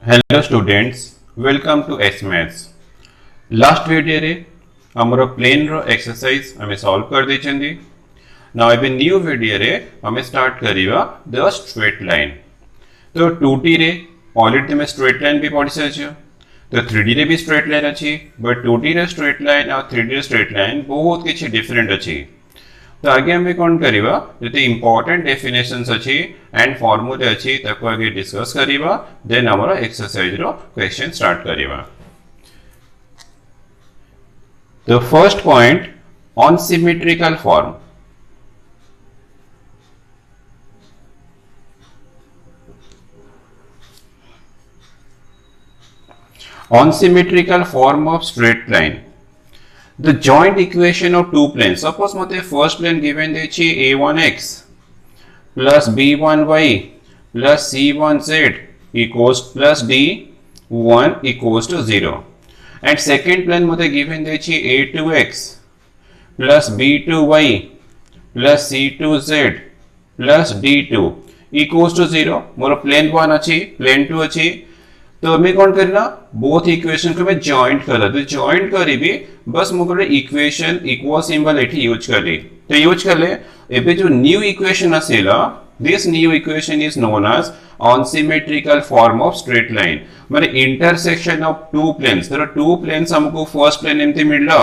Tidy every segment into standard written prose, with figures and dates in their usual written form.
Hello students, welcome to S Maths. Last video रे हमरो plane रो exercise हमें solve कर देचंदी. Now ଏବେ new video रे हमें start करिवा the straight line. तो 2D रे already तमे straight line भी पढ़ी सारियो. तो 3D रे भी straight line अछि, but 2D रे straight line और 3D रे straight line बहुत किछि different अछि. तो आगे हमें कौन करिवा जते इंपोर्टेंट डेफिनेशंस अछि एंड फार्मूला अछि ताको आगे डिस्कस करिवा देन हमरा एक्सरसाइज रो क्वेश्चन स्टार्ट करिवा. The first point on symmetrical form. On symmetrical form of straight line, the joint equation of two planes. Suppose मते first plane given देछि a1x plus b1y plus c1z equals plus d1 equals to 0. And second plane मते given देछि a2x plus b2y plus c2z plus d2 equals to 0. More plane 1 अछि, plane 2 अछि. तो हमें कौन करना बोथ इक्वेशन को मैं जॉइंट करला. तो जॉइंट करी भी बस मो गोटे इक्वेशन इक्वल सिंबल एठी यूज करली. तो यूज करले एबे जो न्यू इक्वेशन आसेला, this new equation is known as on symmetrical form of straight line. माने इंटरसेक्शन ऑफ टू प्लेन्स. तर टू प्लेन्स हमको फर्स्ट प्लेन एमती मिलला,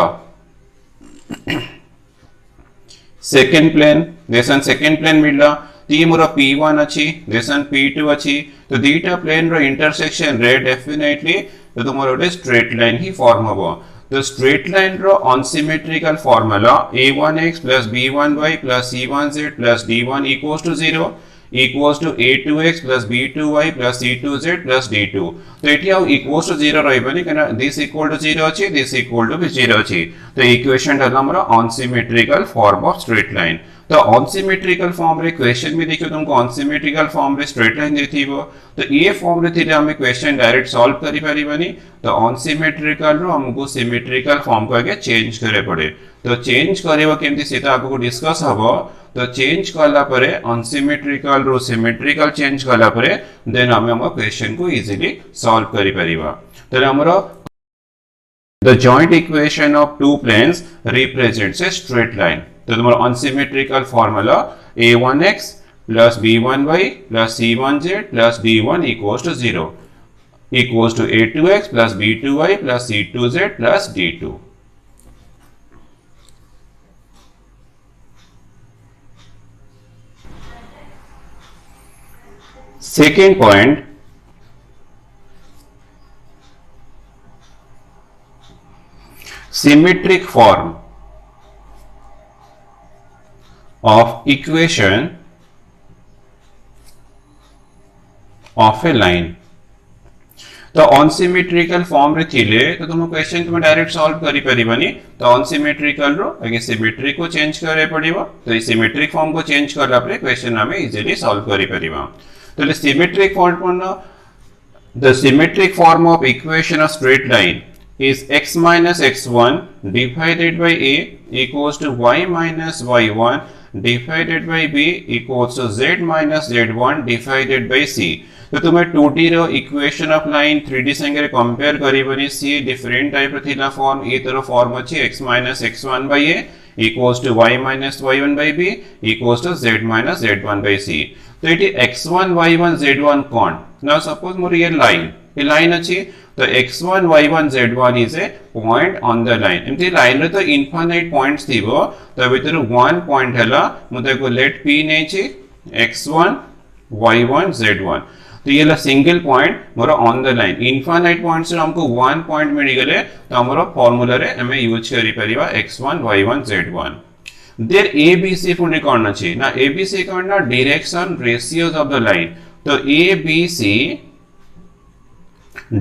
सेकंड प्लेन देसन सेकंड प्लेन मिलला. ती मोर p1 अछि देसन p2 अछि. तो दीटा प्लेन रो इंटरसेक्शन रे डेफिनेटली तो तुमरो गोटे स्ट्रेट लाइन ही फॉर्म हबो. तो स्ट्रेट लाइन रो unsymmetrical formula a1x plus b1y plus c1z plus d1 equals to 0 equals to a2x plus b2y plus c2z plus d2. तो एठी आउ equals to 0 रहबनी कना this equal to 0 अछि, this equal to 0 अछि. तो इक्वेशन हला हमरा unsymmetrical form of straight line. तो अनसिमेट्रिकल फॉर्म रे क्वेश्चन भी देखियो तुमको अनसिमेट्रिकल फॉर्म रे स्ट्रेट लाइन देथिबो. तो ये फॉर्म रे थिले हमें क्वेश्चन डायरेक्ट सॉल्व करि परिबानी. तो अनसिमेट्रिकल रो हमको सिमेट्रिकल फॉर्म को आगे चेंज करे पड़े. तो चेंज करेबो केमति सेता आपको डिस्कस हबो. तो चेंज करला परे अनसिमेट्रिकल रो सिमेट्रिकल चेंज करला परे देन हमें हम क्वेश्चन को इजीली सॉल्व करि परिबा. तो हमरो the joint equation of two planes represents a straight line. तो तुम्हारा unsymmetrical formula a1x plus b1y plus c1z plus d1 equals to 0 equals to a2x plus b2y plus c2z plus d2. Second point, symmetric form of equation of a line. तो unsymmetrical form रे थिले तो तुम question तुम direct solve करि परिबनी. तो unsymmetrical रो आगे symmetry को चेंज करे पड़िबो. तो ई सिमेट्रिक फॉर्म को चेंज करला परे क्वेश्चन हमें इजीली सॉल्व करि परिबा. तो symmetric form cone the symmetric form of equation of straight line is x minus x1 divided by a equals to y minus y1 divided by b equals to z minus z1 divided by c. तो तुम्हें 2D row equation of line 3D संगे compare करिबनी. सी different type रो थिला form, ए तरो form अछि x minus x1 by a equals to y minus y1 by b equals to z minus z1 by c. तो इटी x1 y1 z1 कोन. Now suppose मोर ये line अछि. तो x1 y1 z1 is a point on the line. एमती line रे तो infinite points थिबो. तो भीतर वन पॉइंट हला मते को लेट p नै छी x1 y1 z1. तो ये ला सिंगल पॉइंट मोर on the line. Infinite points रे हमको वन पॉइंट मिल गले. तो हमरो फार्मूला रे हमें यूज करि परिबा x1 y1 z1. There abc पुनी कोन अछि ना abc कोन ना direction ratios of the line. तो abc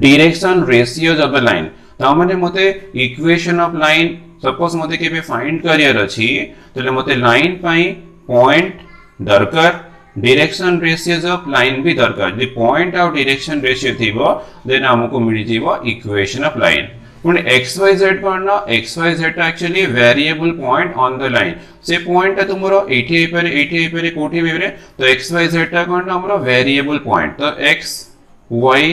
direction ratios of the line. तो माने मते इक्वेशन ऑफ लाइन सपोज मते केबे फाइंड करियर अछि. तो मते लाइन पाई पॉइंट दरकार, डायरेक्शन रेशियोज ऑफ लाइन भी दरकार. जे पॉइंट ऑफ डायरेक्शन रेशियो थिबो देन हमको मिल जीवो इक्वेशन ऑफ लाइन. पुनी xyz कोन xyz actually variable point on the line. से पॉइंट तुमरो 80 कोठी बेरे. तो xyz कोन हमरो वेरिएबल पॉइंट. तो x y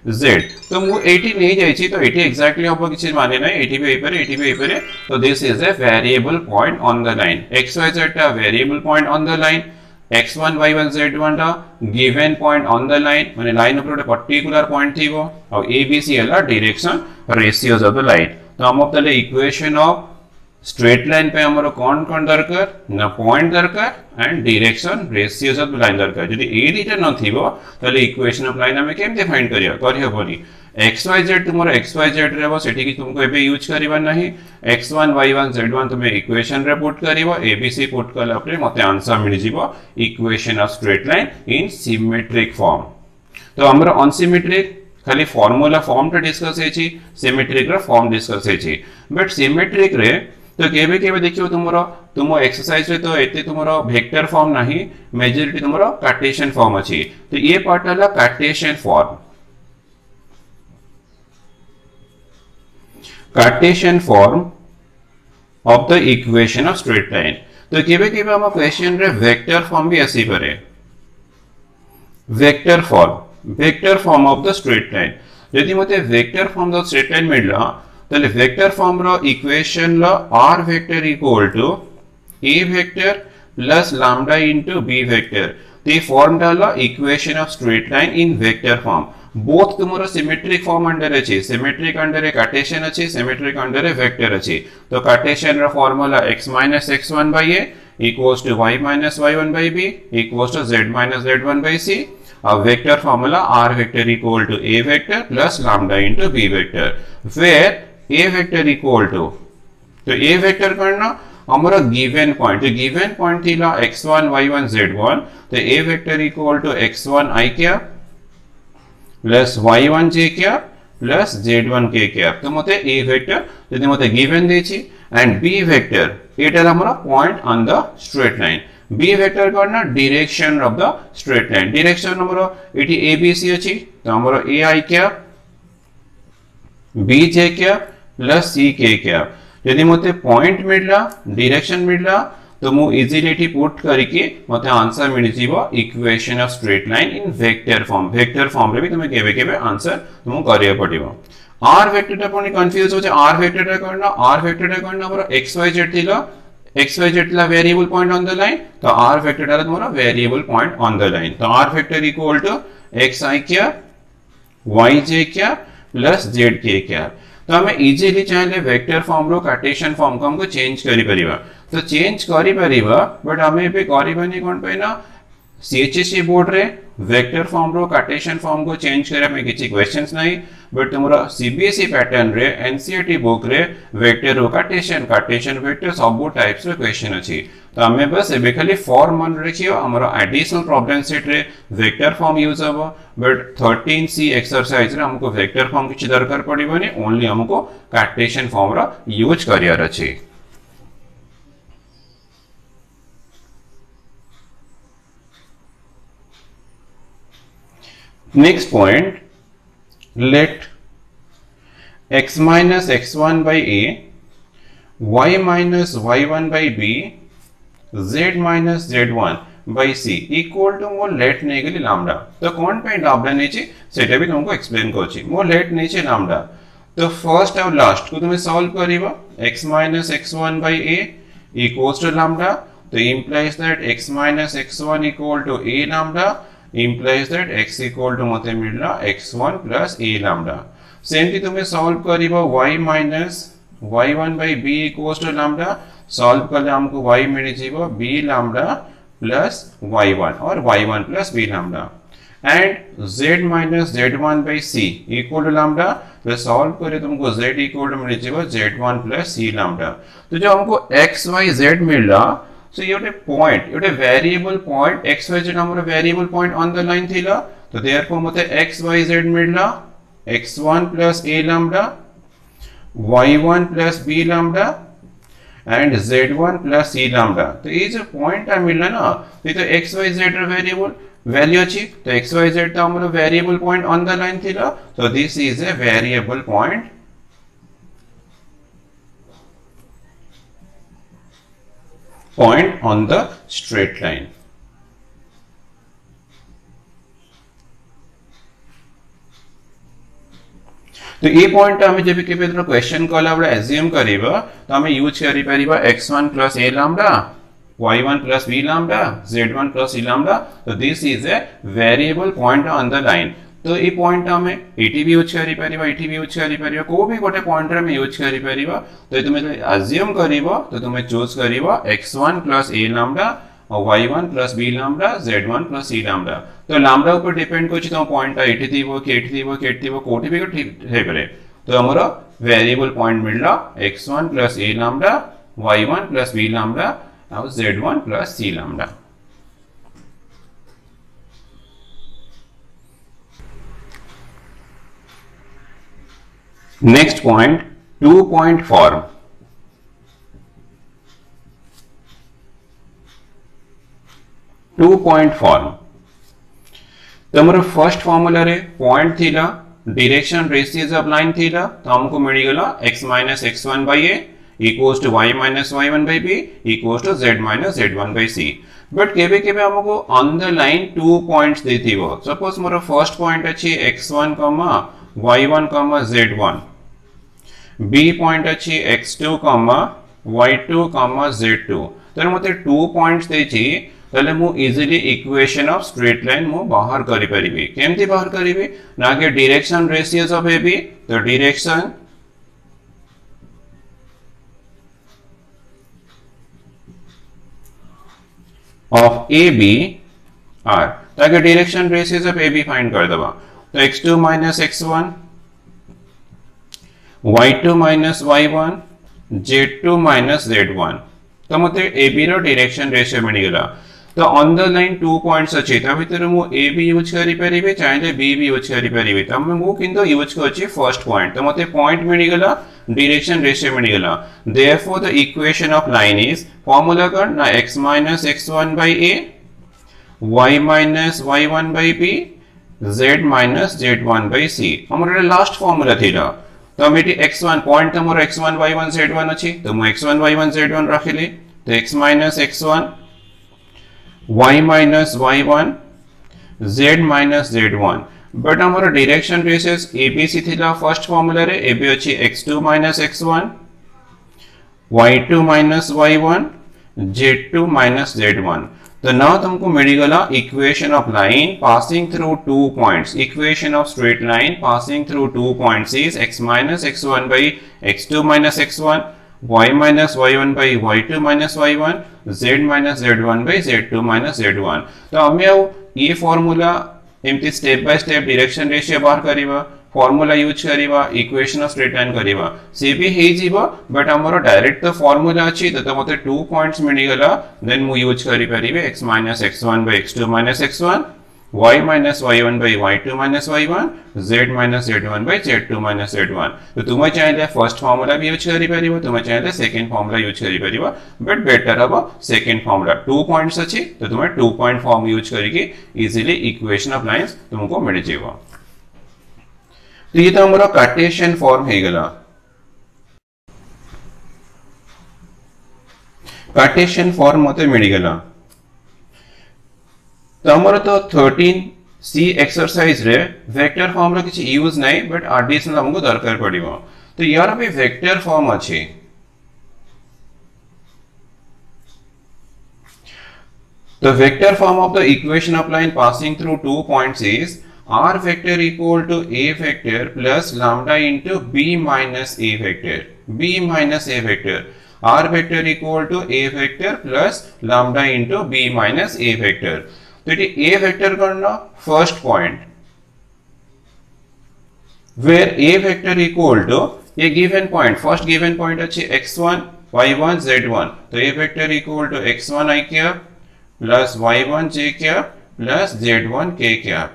z तो मु एटी नहीं जाइछि तो एटी एक्जेक्टली हबो किछि माने नै एटी भी होई पारे तो this is a variable point on the line xyz टा variable point on the line x1 y1 z1 टा given point on the line माने लाइन ऊपर पर्टिकुलर पॉइंट थिबो और abc हला direction ratios of the line तो हम तले इक्वेशन ऑफ स्ट्रेट लाइन पे हमरो कोन दरकार ना पॉइंट दरकार and direction ratios of the line दरकार यदि ए दिटा न थिबो तले इक्वेशन ऑफ लाइन हमें केमते फाइंड करियो करि हबोनी xyz तुमरो xyz रहबो सेठी कि तुमको एबे यूज करबा नाही x1 y1 z1 तुमे इक्वेशन रे पुट करिवो abc पुट करला परे मते आंसर मिल जिवो equation of straight line in symmetric form तो हमरो अनसिमेट्रिक खाली फार्मूला फॉर्म टा डिस्कस हेची सिमेट्रिक रा फॉर्म डिस्कस हेची बट सिमेट्रिक रे तो केबे केबे देखियो तुमो एक्सरसाइज रे तो एते तुमरो वेक्टर फॉर्म नाही मेजॉरिटी तुमरो कार्टेशियन फॉर्म अछि तो ये पार्ट हला Cartesian form Cartesian form of the equation of straight line तो केबे केबे हम क्वेश्चन रे वेक्टर फॉर्म भी आसी पारे vector form of the straight line यदि मते vector form of straight line मिलला तले वेक्टर फॉर्म रो इक्वेशन ला r vector equal to a vector plus lambda into b vector ते फॉर्म डाला equation of straight line in vector form both तुमरो symmetric form under अछि symmetric under a cartesian अछि symmetric under a vector अछि तो cartesian रो formula x - x1 / a equals to y - y1 / b equals to z - z1 / c और vector formula r vector equal to a vector plus lambda into b vector where a vector equal to तो a vector करना हमारा given point थिला x1 y1 z1 तो a vector equal to x1 i cap plus y1 j cap plus z1 k cap तो मते a vector यदि मते given देछि एंड b वेक्टर एटा हमारा point on the straight line b vector करना direction of the straight line direction हमारा एटी abc अछि तो हमारा a i cap b j cap plus c k cap यदि मते पॉइंट मिलला डायरेक्शन मिलला तो मु इजीली एटी पुट करके मते आंसर मिल जीवो equation of straight line in vector form रे भी तुमे केबे केबे आंसर तुम करिया पड़िबो r वेक्टर टा कोनी कंफ्यूज हो जे r वेक्टर टा करना हमर xyz थिला xyz ला variable point on the line तो r वेक्टर टा तुम्हारा variable point on the line तो r vector equal to xi क्या yj क्या प्लस zk क्या तो हमें इजीली चाहे वेक्टर फॉर्म रो कार्टेशियन फॉर्म को हमको चेंज करि परिबा तो चेंज करि परिबा बट हमें पे करिबानी कोन पे ना सीएचएससी बोर्ड रे वेक्टर फॉर्म रो कार्टेशियन फॉर्म को चेंज करे में किछि क्वेश्चंस नहीं बट तुमरा सीबीएसई पैटर्न रे एनसीईआरटी बुक रे वेक्टर रो कार्टेशियन वेक्टर सब टाइप्स रे क्वेश्चन अछि तो हमें बस एबे खाली फॉर्म मन रखियो हमरा एडिशनल प्रॉब्लम सेट रे वेक्टर फॉर्म यूज हबो बट 13C एक्सरसाइज रे हमको वेक्टर फॉर्म किछि दरकार पड़िबोनी ओनली हमको कार्टेशियन फॉर्म रो यूज करियर अछि next point let x minus x1 by a y minus y1 by b z minus z1 by c equal to मो late नै गेली lambda तो कोन पे लैम्डा नै छी सेटा भी तुमको एक्सप्लेन करछि मो लेट नै छी लैम्डा तो फर्स्ट और लास्ट को तुम solve करिवो x minus x1 by a equals to lambda तो implies that x minus x1 equal to a lambda implies that x equal to मते मिलला x1 plus a lambda सेमली तुम्हें सॉल्व करिवो y minus y1 by b equals to lambda solve करले हमको y मिल जीवो b lambda plus y1 और y1 plus b lambda and z minus z1 by c equal to lambda तो solve करे तुमको z equal to मिल जीवो z1 plus c lambda तो जो हमको x y z मिलला so योटे पॉइंट योटे variable point x y z हमरो variable point on the line थिला तो देयरफॉर मते x y z मिलला x1 plus a lambda y1 plus b lambda and z1 plus c lambda तो ये जो पॉइंट आ मिलला ना ये तो x y z रे वेरिएबल वैल्यू अछि तो x y z तो हमरो variable point on the line थिला so this is a variable point on the straight line तो ये पॉइंट हमें जब केबे क्वेश्चन कला बडा एज्यूम करिवो तो हमें यूज करि परिबा x1 plus a lambda y1 plus b lambda z1 plus c lambda. So this is a variable point on the line. तो ये पॉइंट हमें एटी भी यूज करि परिबा एटी भी यूज करि परिबा को भी गोटे पॉइंट रे में यूज करि परिबा. तो तुम अज्यूम करिवो तो तुम choose करिवो x1 plus a lambda और y1 plus b lambda z1 plus c lambda. तो लैम्बडा ऊपर डिपेंड करछि तो पॉइंट एटी थिबो के एटी थिबो के एटी थिबो कोठी भी ठीक हे करे. तो हमरो वेरिएबल पॉइंट मिलला x1 plus a lambda y1 plus b lambda और z1 plus c lambda. Next point, 2-point form. Two-point form. तो हमारा फर्स्ट फॉर्मूला रे पॉइंट थीला डायरेक्शन रेशियोज ऑफ लाइन थीला तो हमको मिल गला x minus x1 by a equals to y minus y1 by b equals to z minus z1 by c. But केबे केबे हमको ऑन द लाइन 2 पॉइंट्स देथिबो. सपोज मोर फर्स्ट पॉइंट अछि x1, y1, z1. B point अछि x2, y2, z2. तो मते 2 points देछि तले मु easily equation of straight line मु बाहर करि परिबी. केमति बाहर करिबी ना के डायरेक्शन रेशियोज ऑफ AB. तो डायरेक्शन ऑफ AB आर ताकि direction ratios of AB find कर दबा. तो x2 minus x1 y2 minus y1 z2 minus z1. तो मते AB रो डायरेक्शन रेशियो मिल गला. तो ऑन द लाइन 2 पॉइंट्स अछि त भितर मु AB यूज करि परिबे चाहे B भी यूज करि परिबे. त मु किंतु यूज करछि फर्स्ट पॉइंट. तो मते पॉइंट मिल गला डायरेक्शन रेशियो मिल गला. Therefore the equation of line is formula कर ना x minus x1 by a y minus y1 by b z minus z1 by c. हमरे लास्ट फार्मूला थिला. तो हम एटी x1 पॉइंट हमर x1 y1 z1 अछि तो मु x1 y1 z1 रखिली. तो x minus x1 y minus y1 z minus z1. But हमर डायरेक्शन रेशियोज ABC थिला फर्स्ट फार्मूला रे. AB अछि x2 minus x1 y2 minus y1 z2 minus z1. तो now तुमको मिल गला equation of line passing through 2 points. Equation of straight line passing through 2 points is x minus x1 by x2 minus x1 y minus y1 by y2 minus y1 z minus z1 by z2 minus z1. तो हमें ये formula एमती step by step direction ratio बाहर करिवा formula use करिवा equation of straight line करिवा से भी हे जीवा. बट हमरो डायरेक्ट तो फार्मूला अछि तो मते 2 पॉइंट्स मिल गला. देन मु यूज करि परिबे x minus x1 by x2 minus x1 y minus y1 by y2 minus y1 z minus z1 by z2 minus z1. तो तुम चाहे फर्स्ट फार्मूला भी यूज करि परिबो तुम चाहे सेकंड फार्मूला यूज करि परिबो. बट बेटर हबो सेकंड फार्मूला. 2 पॉइंट्स अछि तो तुम 2 पॉइंट फॉर्म यूज करिके इजीली इक्वेशन ऑफ लाइंस तुमको मिल जेबो. तो ये तो हमारा कार्टेशियन फॉर्म है गला. कार्टेशियन फॉर्म मते मिल गला. तो हमारा तो 13C एक्सरसाइज रे वेक्टर फॉर्म रो किछि यूज नै बट एडिशनल हमको दरकार पड़िबो. तो यार भी वेक्टर फॉर्म अछि. The vector form of the equation of line passing through 2 points is r vector equal to a vector plus lambda into b minus a vector. b minus a vector. r vector equal to a vector plus lambda into b minus a vector. तो ये a vector करना first point where a vector equal to a given point. First given point अच्छी x1 y1 z1. तो a vector equal to x1 i cap plus y1 j cap plus z1 k cap.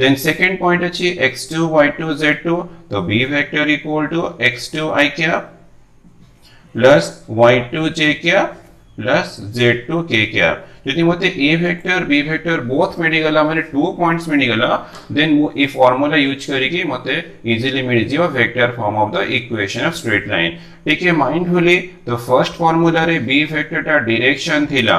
Then second point अच्छी x2 y2 z2. तो b vector equal to x2 i cap plus y2 j cap plus z2 k cap. यदि मते a vector b vector both मिल गला माने 2 points मिल गला then ए formula use करिके मते इजीली मिल जिवा vector form of the equation of straight line. ठीक है माइंडफुली तो फर्स्ट फार्मूला रे b वेक्टर ता डायरेक्शन थिला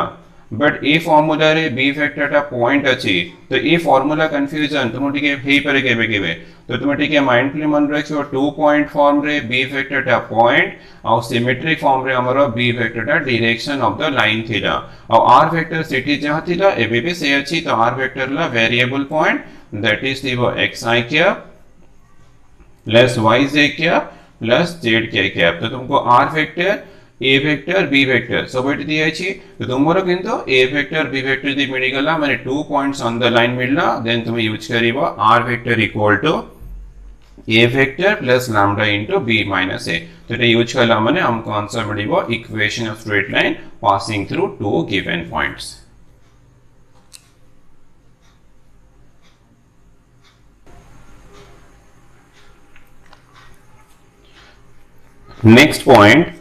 बट ए फॉर्मूला रे बी वेक्टर टा पॉइंट अछि तो ए फॉर्मूला कंफ्यूजन तुम टिके हेई पारे केबे केबे तो तुम टिके माइंडली मन रखियो 2 पॉइंट फॉर्म रे बी वेक्टर टा पॉइंट और सिमेट्रिक फॉर्म रे हमरो बी वेक्टर टा डायरेक्शन ऑफ द लाइन थिला और आर वेक्टर सिटी जहां थिला एबे भी से अछि तो आर वेक्टर ला variable point that is the xi cap plus yj cap plus zk cap तो तुमको R vector A vector B vector सब एटी दिया अछि तो तुमरो किंतु ए वेक्टर बी वेक्टर दि मिली गला माने 2 पॉइंट्स ऑन द लाइन मिलला देन तुम यूज करिवो R vector equal to A vector plus lambda into B minus A तो एटा यूज करला माने हमको आंसर मिलिवो equation of straight line passing through two given points. Next point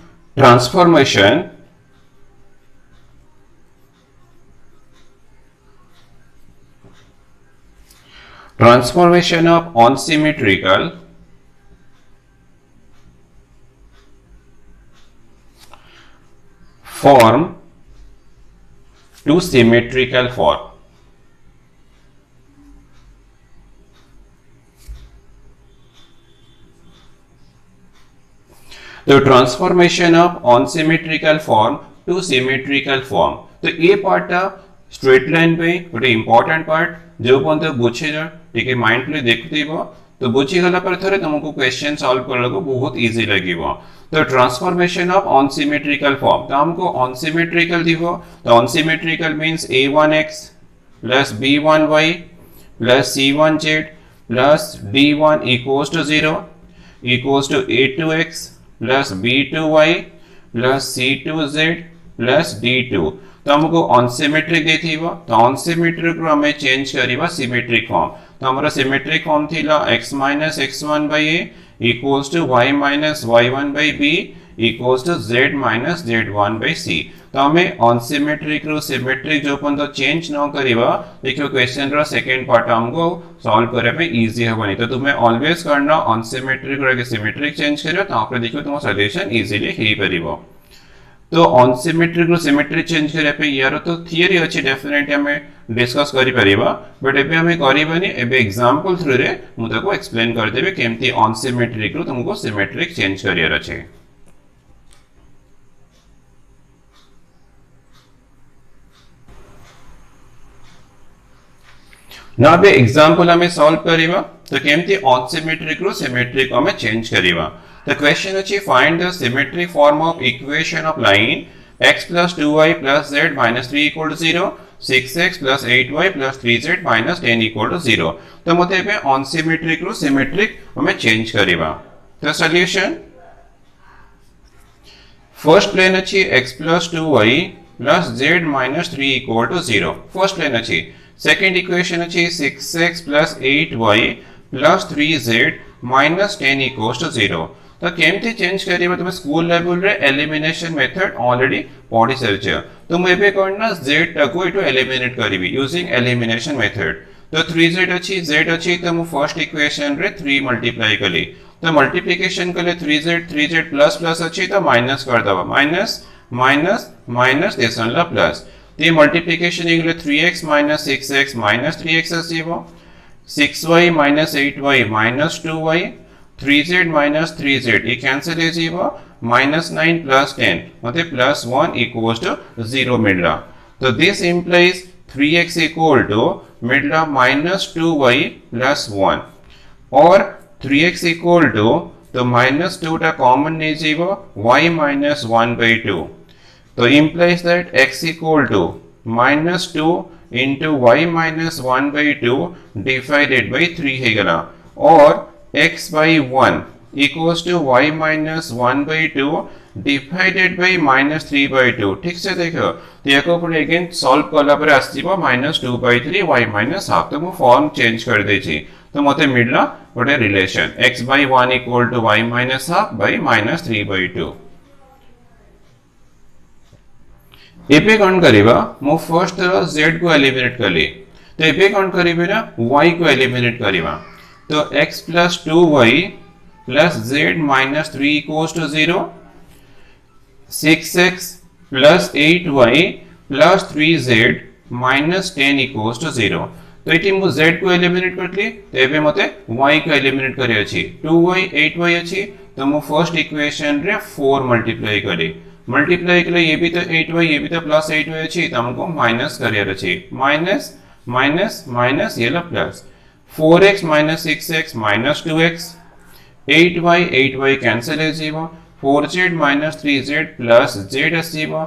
transformation of unsymmetrical form to symmetrical form। तो transformation of unsymmetrical form to symmetrical form तो ये part straight line पे गोटे इंपोर्टेंट पार्ट जो पंत बुझे टिके माइंडली देखुथिबो तो बुझी गला पर थरे तुमको क्वेश्चन सॉल्व करला को बहुत इजी लागिवो। तो ट्रांसफॉर्मेशन ऑफ अनसिमेट्रिकल फॉर्म तो हमको अनसिमेट्रिकल दिवो तो unsymmetrical means a1x plus b1y plus c1z plus d1 equals to 0 equals to a2x plus b2y plus c2z plus d2 तो हमको अनसिमेट्रिक देथिबो तो अनसिमेट्रिक रो हमें चेंज करिबा सिमेट्रिक फॉर्म तो हमरा सिमेट्रिक फॉर्म थिला x - x1 / a equals to y - y1 / b equals to z - z1 / c तो हमें अनसिमेट्रिक रो सिमेट्रिक जो पन तो चेंज न करिबा देखियो क्वेश्चन रो सेकंड पार्ट हमको सॉल्व करे पे इजी होबनी तो तुम्हें ऑलवेज करना अनसिमेट्रिक रो सिमेट्रिक चेंज करियो तो आपरे देखियो तुम सॉल्यूशन इजीली हेई परिबो। तो अनसिमेट्रिक रो सिमेट्रिक चेंज करे पे यार तो थियरी अछि डेफिनेटली हमें डिस्कस करि परिबा बट एबे हमें करिबानी एबे एग्जांपल थ्रू रे मु ताको एक्सप्लेन कर देबे केमती अनसिमेट्रिक रो तुमको सिमेट्रिक चेंज करियर अछि। ना बे एग्जांपल हमें सॉल्व करिबा तो केमती अनसिमेट्रिक रो सिमेट्रिक हमें चेंज करिबा। The question is find the symmetric form of equation of line x plus 2y plus z minus 3 equal to 0, 6x plus 8y plus 3z minus 10 equal to 0। तो मते पे unsymmetric रो symmetric हमें change करिबा। तो solution first plane अछि x plus 2y plus z minus 3 equal to 0 first plane अछि। Second equation अछि 6x plus 8y plus 3z minus 10 equals to 0। तो केमती चेंज करिबा तुम स्कूल लेवल रे एलिमिनेशन मेथड ऑलरेडी पढि सरछ तुम एबे करना z टाको इटो एलिमिनेट करिबी यूजिंग एलिमिनेशन मेथड। तो 3z अछि z अछि तो मु फर्स्ट इक्वेशन रे 3 मल्टीप्लाई कली तो मल्टीप्लिकेशन कले 3z प्लस प्लस अछि तो माइनस कर दबा माइनस माइनस माइनस देसनला प्लस ते मल्टीप्लिकेशन इगले 3x - 6x - 3x आसीबो 6y - 8y - 2y 3z - 3z ये कैंसिल हो जीवो -9 + 10 मतलब +1 equals to 0 मिलला। तो this implies 3x equal to मिलला -2y + 1 और 3x equal to तो -2 टा कॉमन नहीं जीवो y - 1/2 तो implies that x equal to -2 into y - 1/2 divided by 3 है गला और x by 1 equals to y minus 1 by 2 divided by minus 3 by 2 ठीक से देखो तो याको पुणे अगेन सॉल्व करला पर आसीबो -2 by 3 y minus half तो मु फॉर्म चेंज कर दे छी तो मते मिलला गोटे relation x by 1 equal to y minus half by minus 3 by 2। एपे कौन करिबा मु फर्स्ट z को एलिमिनेट करली तो एपे कौन करिबे ना y को एलिमिनेट करिबा तो x plus 2y plus z minus 3 equals to 0, 6x plus 8y plus 3z minus 10 equals to 0 तो ये मु z को एलिमिनेट करली तो एबे मते y को एलिमिनेट करी अछि 2y 8y अछि तो मु फर्स्ट इक्वेशन रे 4 मल्टीप्लाई करी मल्टीप्लाई कले ये भी तो 8y ये भी तो प्लस 8y अछि त हमको माइनस करियर अछि माइनस माइनस माइनस ये ला plus 4x minus 6x minus 2x 8y cancel हो जीवो 4z minus 3z plus z आसीबो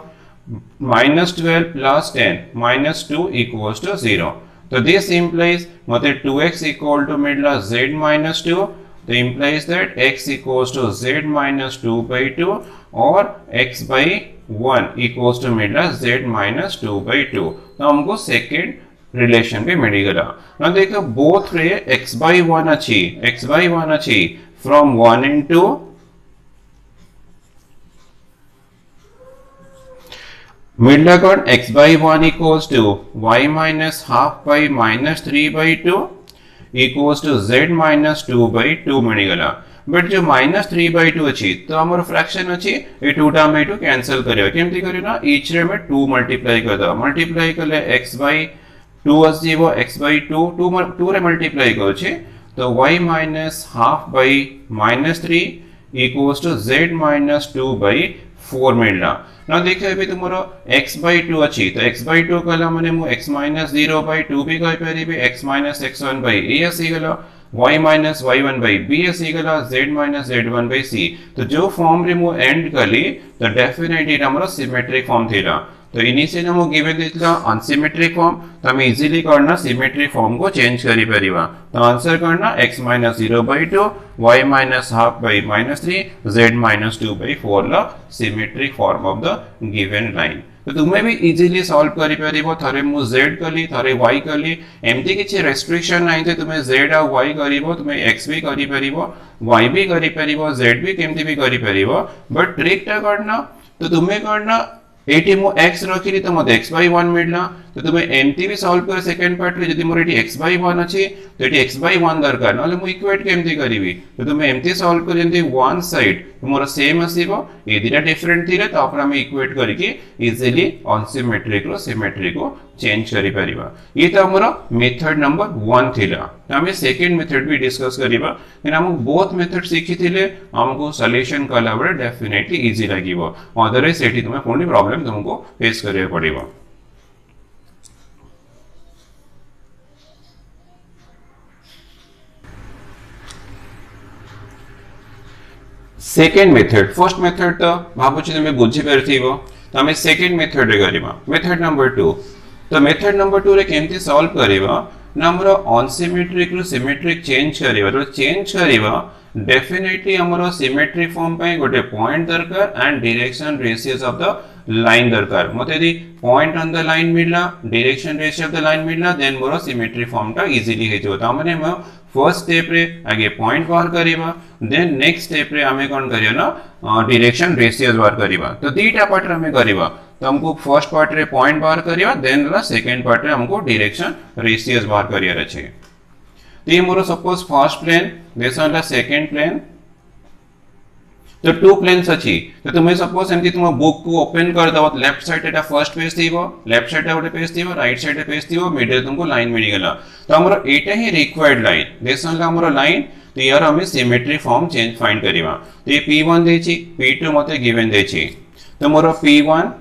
minus 12 plus 10 minus 2 equals to 0 तो this implies मते 2x equal to मिलला z minus 2 तो implies that x equals to z minus 2 by 2 और x by 1 equals to मिलला z minus 2 by 2 तो हमको second relation भी मिल गला ना देखो बोथ रे x by 1 अच्छी from 1 into मिडला कौन x by 1 equals to y minus half by minus 3 by 2 equals to z minus 2 by 2 मिल गला बट जो minus 3 by 2 अच्छी तो हमारा फ्रैक्शन अच्छी ये 2 टर्म में 2 कैंसिल करियो केमती करियो ना ईच रे में 2 मल्टीप्लाई कर दो मल्टीप्लाई कर ले x by 2 आसीबो x by 2 रे मल्टीप्लाई करो छे तो y minus half by minus 3 equals to z minus 2 by 4 मिलना ना देखो अभी तुमरो x by 2 अच्छी तो x by 2 कला माने मु x minus 0 by 2 भी कहि परिबे x minus x1 by a आसी गलो y minus y1 by b आसी गलो z minus z1 by c तो जो फॉर्म रे मु एंड कली तो डेफिनेटली हमरो सिमेट्रिक फॉर्म थिला तो इनिशियल हमो गिवन दितला अनसिमेट्रिक फॉर्म तो हम इजीली करना सिमेट्रिक फॉर्म को चेंज करि परिबा तो आंसर करना x minus 0 by 2 y minus half by minus 3 z minus 2 by 4 ला symmetric form of the given line तो तुम्हें भी इजीली सॉल्व करि परिबो थरे मु z कली थरे y कली एमती किछि रेस्ट्रिक्शन नाही ते तुम्हें z आ y करिवो तुम्हें x भी करि परिबो y भी करि परिबो z भी केमती भी करि परिबो बट ट्रिक टा करना तो तुम्हें करना एटी मु x रखिली तो मते x by 1 मिलला तो तुम्हें एमती भी सॉल्व कर सेकंड पार्ट रे जदी मोर एटी x by 1 अछि तो एटी x by 1 दरकार नले मु इक्वेट केमती करिवि तो तुम्हें एमती सॉल्व कर जंती वन साइड तो मोर सेम आसीबो ए दिटा डिफरेंट थिले तो आपरा हम इक्वेट करके इजीली अनसिमेट्रिक रो सिमेट्रिक को चेंज करि परिबा ये तो हमरो मेथड नंबर 1 थिला तो हम सेकंड मेथड भी डिस्कस करिबा कि हम बोथ मेथड सिखि थिले हमको सॉल्यूशन कला बडे डेफिनेटली इजी लागिवो अदरवाइज एटी तुम्हें कोनी प्रॉब्लम तुमको फेस करिया पड़िबो सेकंड मेथड फर्स्ट मेथड तो भाबुची तुमे बुझी परथिबो तो हम सेकंड मेथड रे करिबा मेथड नंबर 2 तो मेथड नंबर 2 रे केमती सॉल्व करिबा ना हमरो अनसिमेट्रिक रो सिमेट्रिक चेंज करिबा तो चेंज करिबा डेफिनेटली हमरो सिमेट्रिक फॉर्म पे गोटे पॉइंट दरकार and direction ratios of the line दरकार मते दी पॉइंट ऑन द लाइन मिलला direction ratio of the line मिलला देन मोर सिमेट्रिक फॉर्म टा इजीली हे जो ता माने म फर्स्ट स्टेप रे आगे पॉइंट बाहर करिबा देन नेक्स्ट स्टेप रे हमें कोन करियो ना डायरेक्शन रेशियोस बाहर करिबा तो दीटा पार्ट रे हमें करिबा तो हमको फर्स्ट पार्ट रे पॉइंट बाहर करिबा देन ला सेकंड पार्ट रे हमको डायरेक्शन रेशियोस बाहर करियर अछि तो ये मोर suppose first plane this one ला सेकंड प्लेन तो टू प्लेन्स अछि तो तुम्हें सपोज एमती तुम बुक को ओपन कर दो लेफ्ट साइड एटा फर्स्ट पेज थीबो लेफ्ट साइड गोटे पेज थीबो राइट साइड पेज थीबो मिडिल तुमको लाइन मिल गेला तो हमरो एटा ही रिक्वायर्ड लाइन दिस वन ला हमरो लाइन तो यार हमें सिमेट्री फॉर्म चेंज फाइंड करिवा तो ये p1 देछि p2 मते गिवन देछि तो मोर p1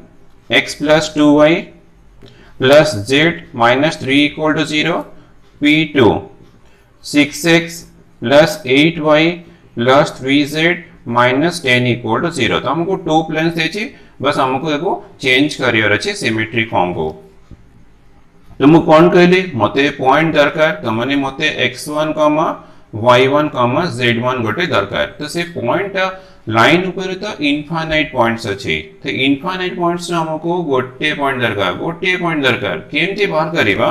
x plus 2y plus z minus 3 equal to 0 p2 6x plus 8y plus 3z minus 10 equal to 0 तो हमको टू प्लेन्स देछि बस हमको एको चेंज करियर अछि सिमेट्रिक फॉर्म को तो मु कोन कहली मते पॉइंट दरकार तो माने मते x1, y1, z1 गोटे दरकार तो से पॉइंट लाइन ऊपर तो इनफाइनाइट पॉइंट्स अछि तो इनफाइनाइट पॉइंट्स हमको गोटे पॉइंट दरकार केमती बाहर करिबा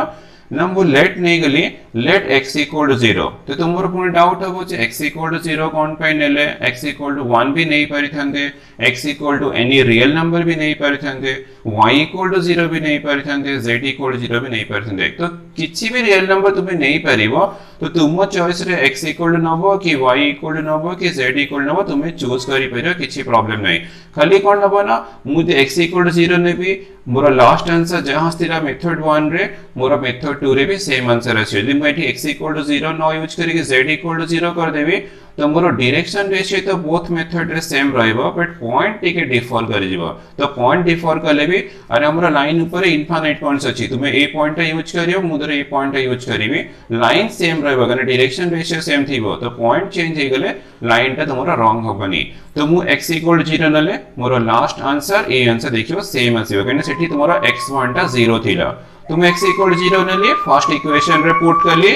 ना वो लेट नहीं गली लेट x equal to 0 तो तुमरो पुनी डाउट हबो जे x equal to 0 कोन पे नेले x equal to 1 भी नहीं परिथंदे x equal to any real number भी नहीं परिथंदे y equal to 0 भी नहीं परिथंदे z equal to 0 भी नहीं परिथंदे तो किछि भी रियल नंबर तुम्हें नहीं परिबो तो तुम चॉइस रे x इक्वल नबो कि y इक्वल नबो कि z इक्वल नबो तुमे चूज करि परियो किछि प्रॉब्लम नै खाली कोन नबो ना मु x इक्वल 0 नेबी मोर लास्ट आंसर जहां स्थिरा मेथड 1 रे मोर मेथड 2 रे भी सेम आंसर अछि यदि मैं एठी x इक्वल 0 न यूज करी z इक्वल 0 कर देबी तो मोर डायरेक्शन रेशियो तो बोथ मेथड रे सेम रहइबो बट पॉइंट टिके डिफर कर जिवो तो पॉइंट डिफर करले भी अरे हमर लाइन ऊपर इनफाइनाइट पॉइंट्स अछि तुमे ए पॉइंट यूज करियो मुदर ए पॉइंट यूज करिवि लाइन सेम रहइबो कने डायरेक्शन रेशियो सेम थिबो तो पॉइंट चेंज हे गेले लाइन ता तुमरा रॉन्ग होबनी तो मु x इक्वल 0 नले मोर लास्ट आंसर ए आंसर देखियो सेम आसीबो कने सेठी तुमरा x1 ता 0 थिला तुम x इक्वल 0 नले फर्स्ट इक्वेशन रे पुट करली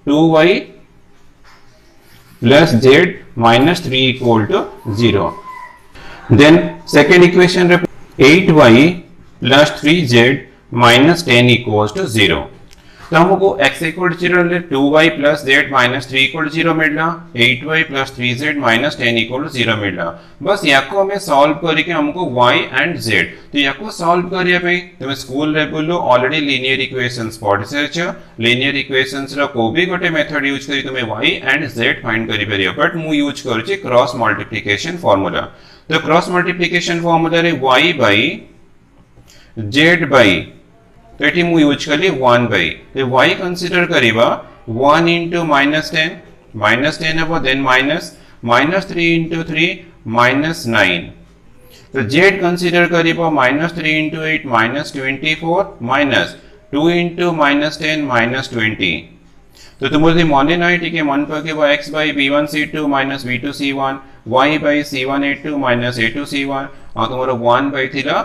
2y plus z minus 3 equal to 0. Then second equation 8y plus 3z minus 10 equals to 0. तो हमको x equal to 0 ले 2y plus z minus 3 equal to 0 मिलना 8y plus 3z minus 10 equal to 0 मिलना बस याको हमें solve करके हमको y and z तो याको सॉल्व करिया पे तुम स्कूल रे बोलो ऑलरेडी लीनियर इक्वेशंस पढ़िसे छ लीनियर इक्वेशंस रो को भी गोटे मेथड यूज करी तुम y and z फाइंड करि परियो बट मु यूज करछि क्रॉस मल्टीप्लिकेशन फार्मूला तो क्रॉस मल्टीप्लिकेशन फार्मूला रे y by z by तो एठी मु यूज करली 1 बाय तो y कंसीडर करिबा 1 into -10 हबो देन -3 into 3 -9 तो z कंसीडर करिबा -3 into 8 -24 -2 into -10 -20 तो तुमरे मने नै ठीक है मन पके x by b1c2 b2c1 y by c1a2 a2c1 और तुमरो 1 by थिला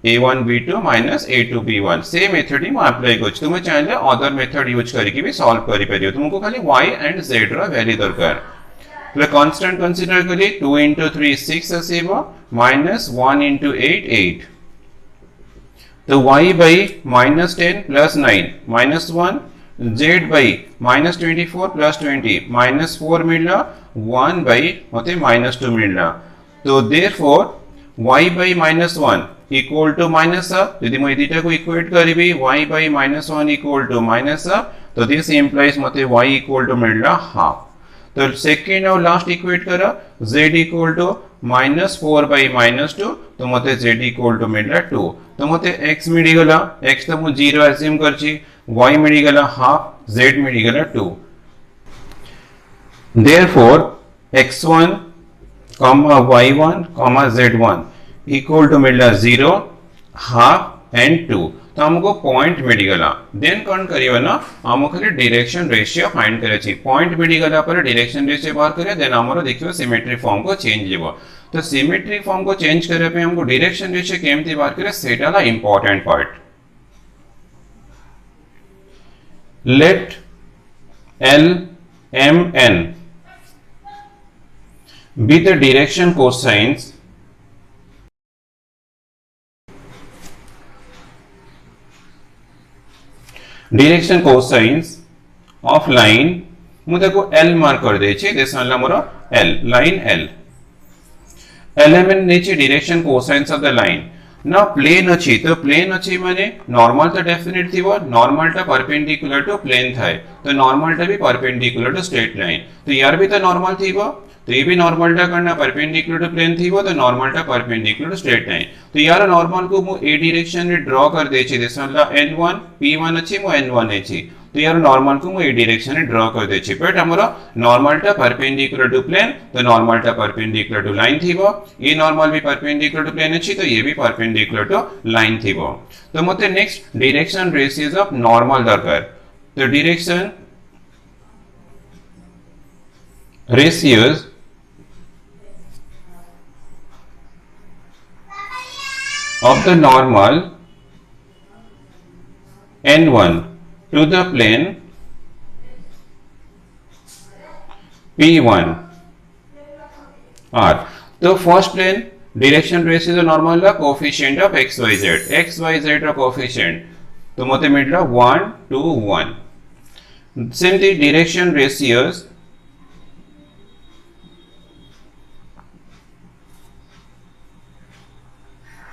a1 b2 minus a2 b1 same method ही अप्लाई करछ तुम चाहिले अदर मेथड यूज करके भी सॉल्व करि परियो तुमको खाली y एंड z रो वैल्यू दरकार तो कांस्टेंट कंसीडर करी 2 into 3 6 आसीबो minus 1 into 8 8 तो y by -10 plus 9 -1 z by -24 plus 20 -4 मिलना 1 by होते -2 मिलना तो therefore y by -1 equal to minus यदि मैं एटा को इक्वेट करिबी y by -1 equal to minus तो दिस इंप्लाइज मते y equal to मिलला हाफ तो सेकंड और लास्ट इक्वेट करा z equal to -4 by -2 तो मते z equal to मिलला 2 तो मते x मिली गला x तो मु 0 अज्यूम करछि y मिली गला हाफ z मिली गला 2 therefore x1 y1 z1 equal to मिलला 0 हाफ एंड 2 तो हमको पॉइंट मिल गला देन कौन करियो ना हमको खाली डायरेक्शन रेशियो फाइंड करे छी पॉइंट मिल गला पर डायरेक्शन रेशियो बाहर करे देन हमरो देखियो सिमेट्री फॉर्म को चेंज लेबो तो सिमेट्री फॉर्म को चेंज करे पे हमको डायरेक्शन रेशियो केमती बाहर करे सेटाला important part let l m n be the direction cosines direction cosines of line मु देखो L मार्क कर दे छी देस वाला मोर L लाइन L एलिमेंट नीचे direction cosines of the line ना प्लेन अछि तो प्लेन अछि माने नॉर्मल तो डेफिनेट थिबो नॉर्मल टा परपेंडिकुलर टू प्लेन थाए तो नॉर्मल टा भी परपेंडिकुलर टू स्ट्रेट लाइन तो यार भी तो नॉर्मल थिबो तो ये भी नॉर्मल टा करना परपेंडिकुलर टू प्लेन थी वो तो नॉर्मल टा परपेंडिकुलर टू स्ट्रेट लाइन तो यार नॉर्मल को मु ए डायरेक्शन में ड्रॉ कर दे छी दिस वाला n1 p1 अछि मु n1 अछि तो यार नॉर्मल को मु ए डायरेक्शन में ड्रॉ कर दे छी बट हमरा नॉर्मल टा परपेंडिकुलर टू प्लेन तो नॉर्मल टा परपेंडिकुलर टू लाइन थीबो ये नॉर्मल भी परपेंडिकुलर टू प्लेन अछि तो ये भी परपेंडिकुलर टू लाइन थीबो तो मते next direction ratios of normal दरकार तो direction ratios of the normal n1 to the plane p1 r तो first plane direction ratio normal ला कोएफिशिएंट ऑफ xyz रा कोएफिशिएंट तो मते मिलला 1 2 1 सेमती direction ratios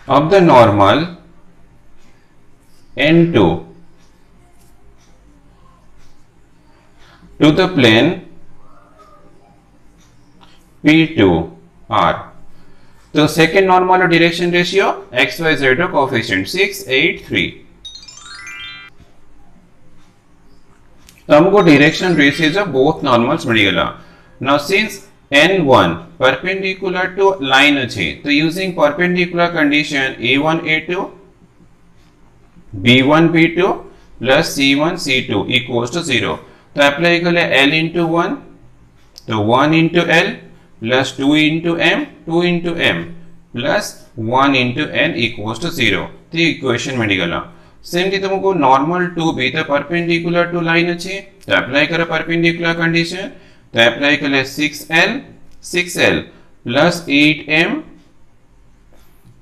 of the normal n2 to to the plane P2 R. तो second normal direction ratio x Y z coefficient 6 8 3 तो हमको direction ratios of both normals मिल गला now since n1 perpendicular to line अछि तो using perpendicular condition a1 a2 b1 b2 plus c1 c2 equals to 0 तो apply कर ले l into 1 तो 1 into l plus 2 into m 2 into m plus 1 into n equals to 0 तो equation मिल गला सेमली तुमको नॉर्मल टू बी तो perpendicular to line अछि तो अप्लाई करो परपेंडिकुलर कंडीशन तो अप्लाई कर ले 6l plus 8m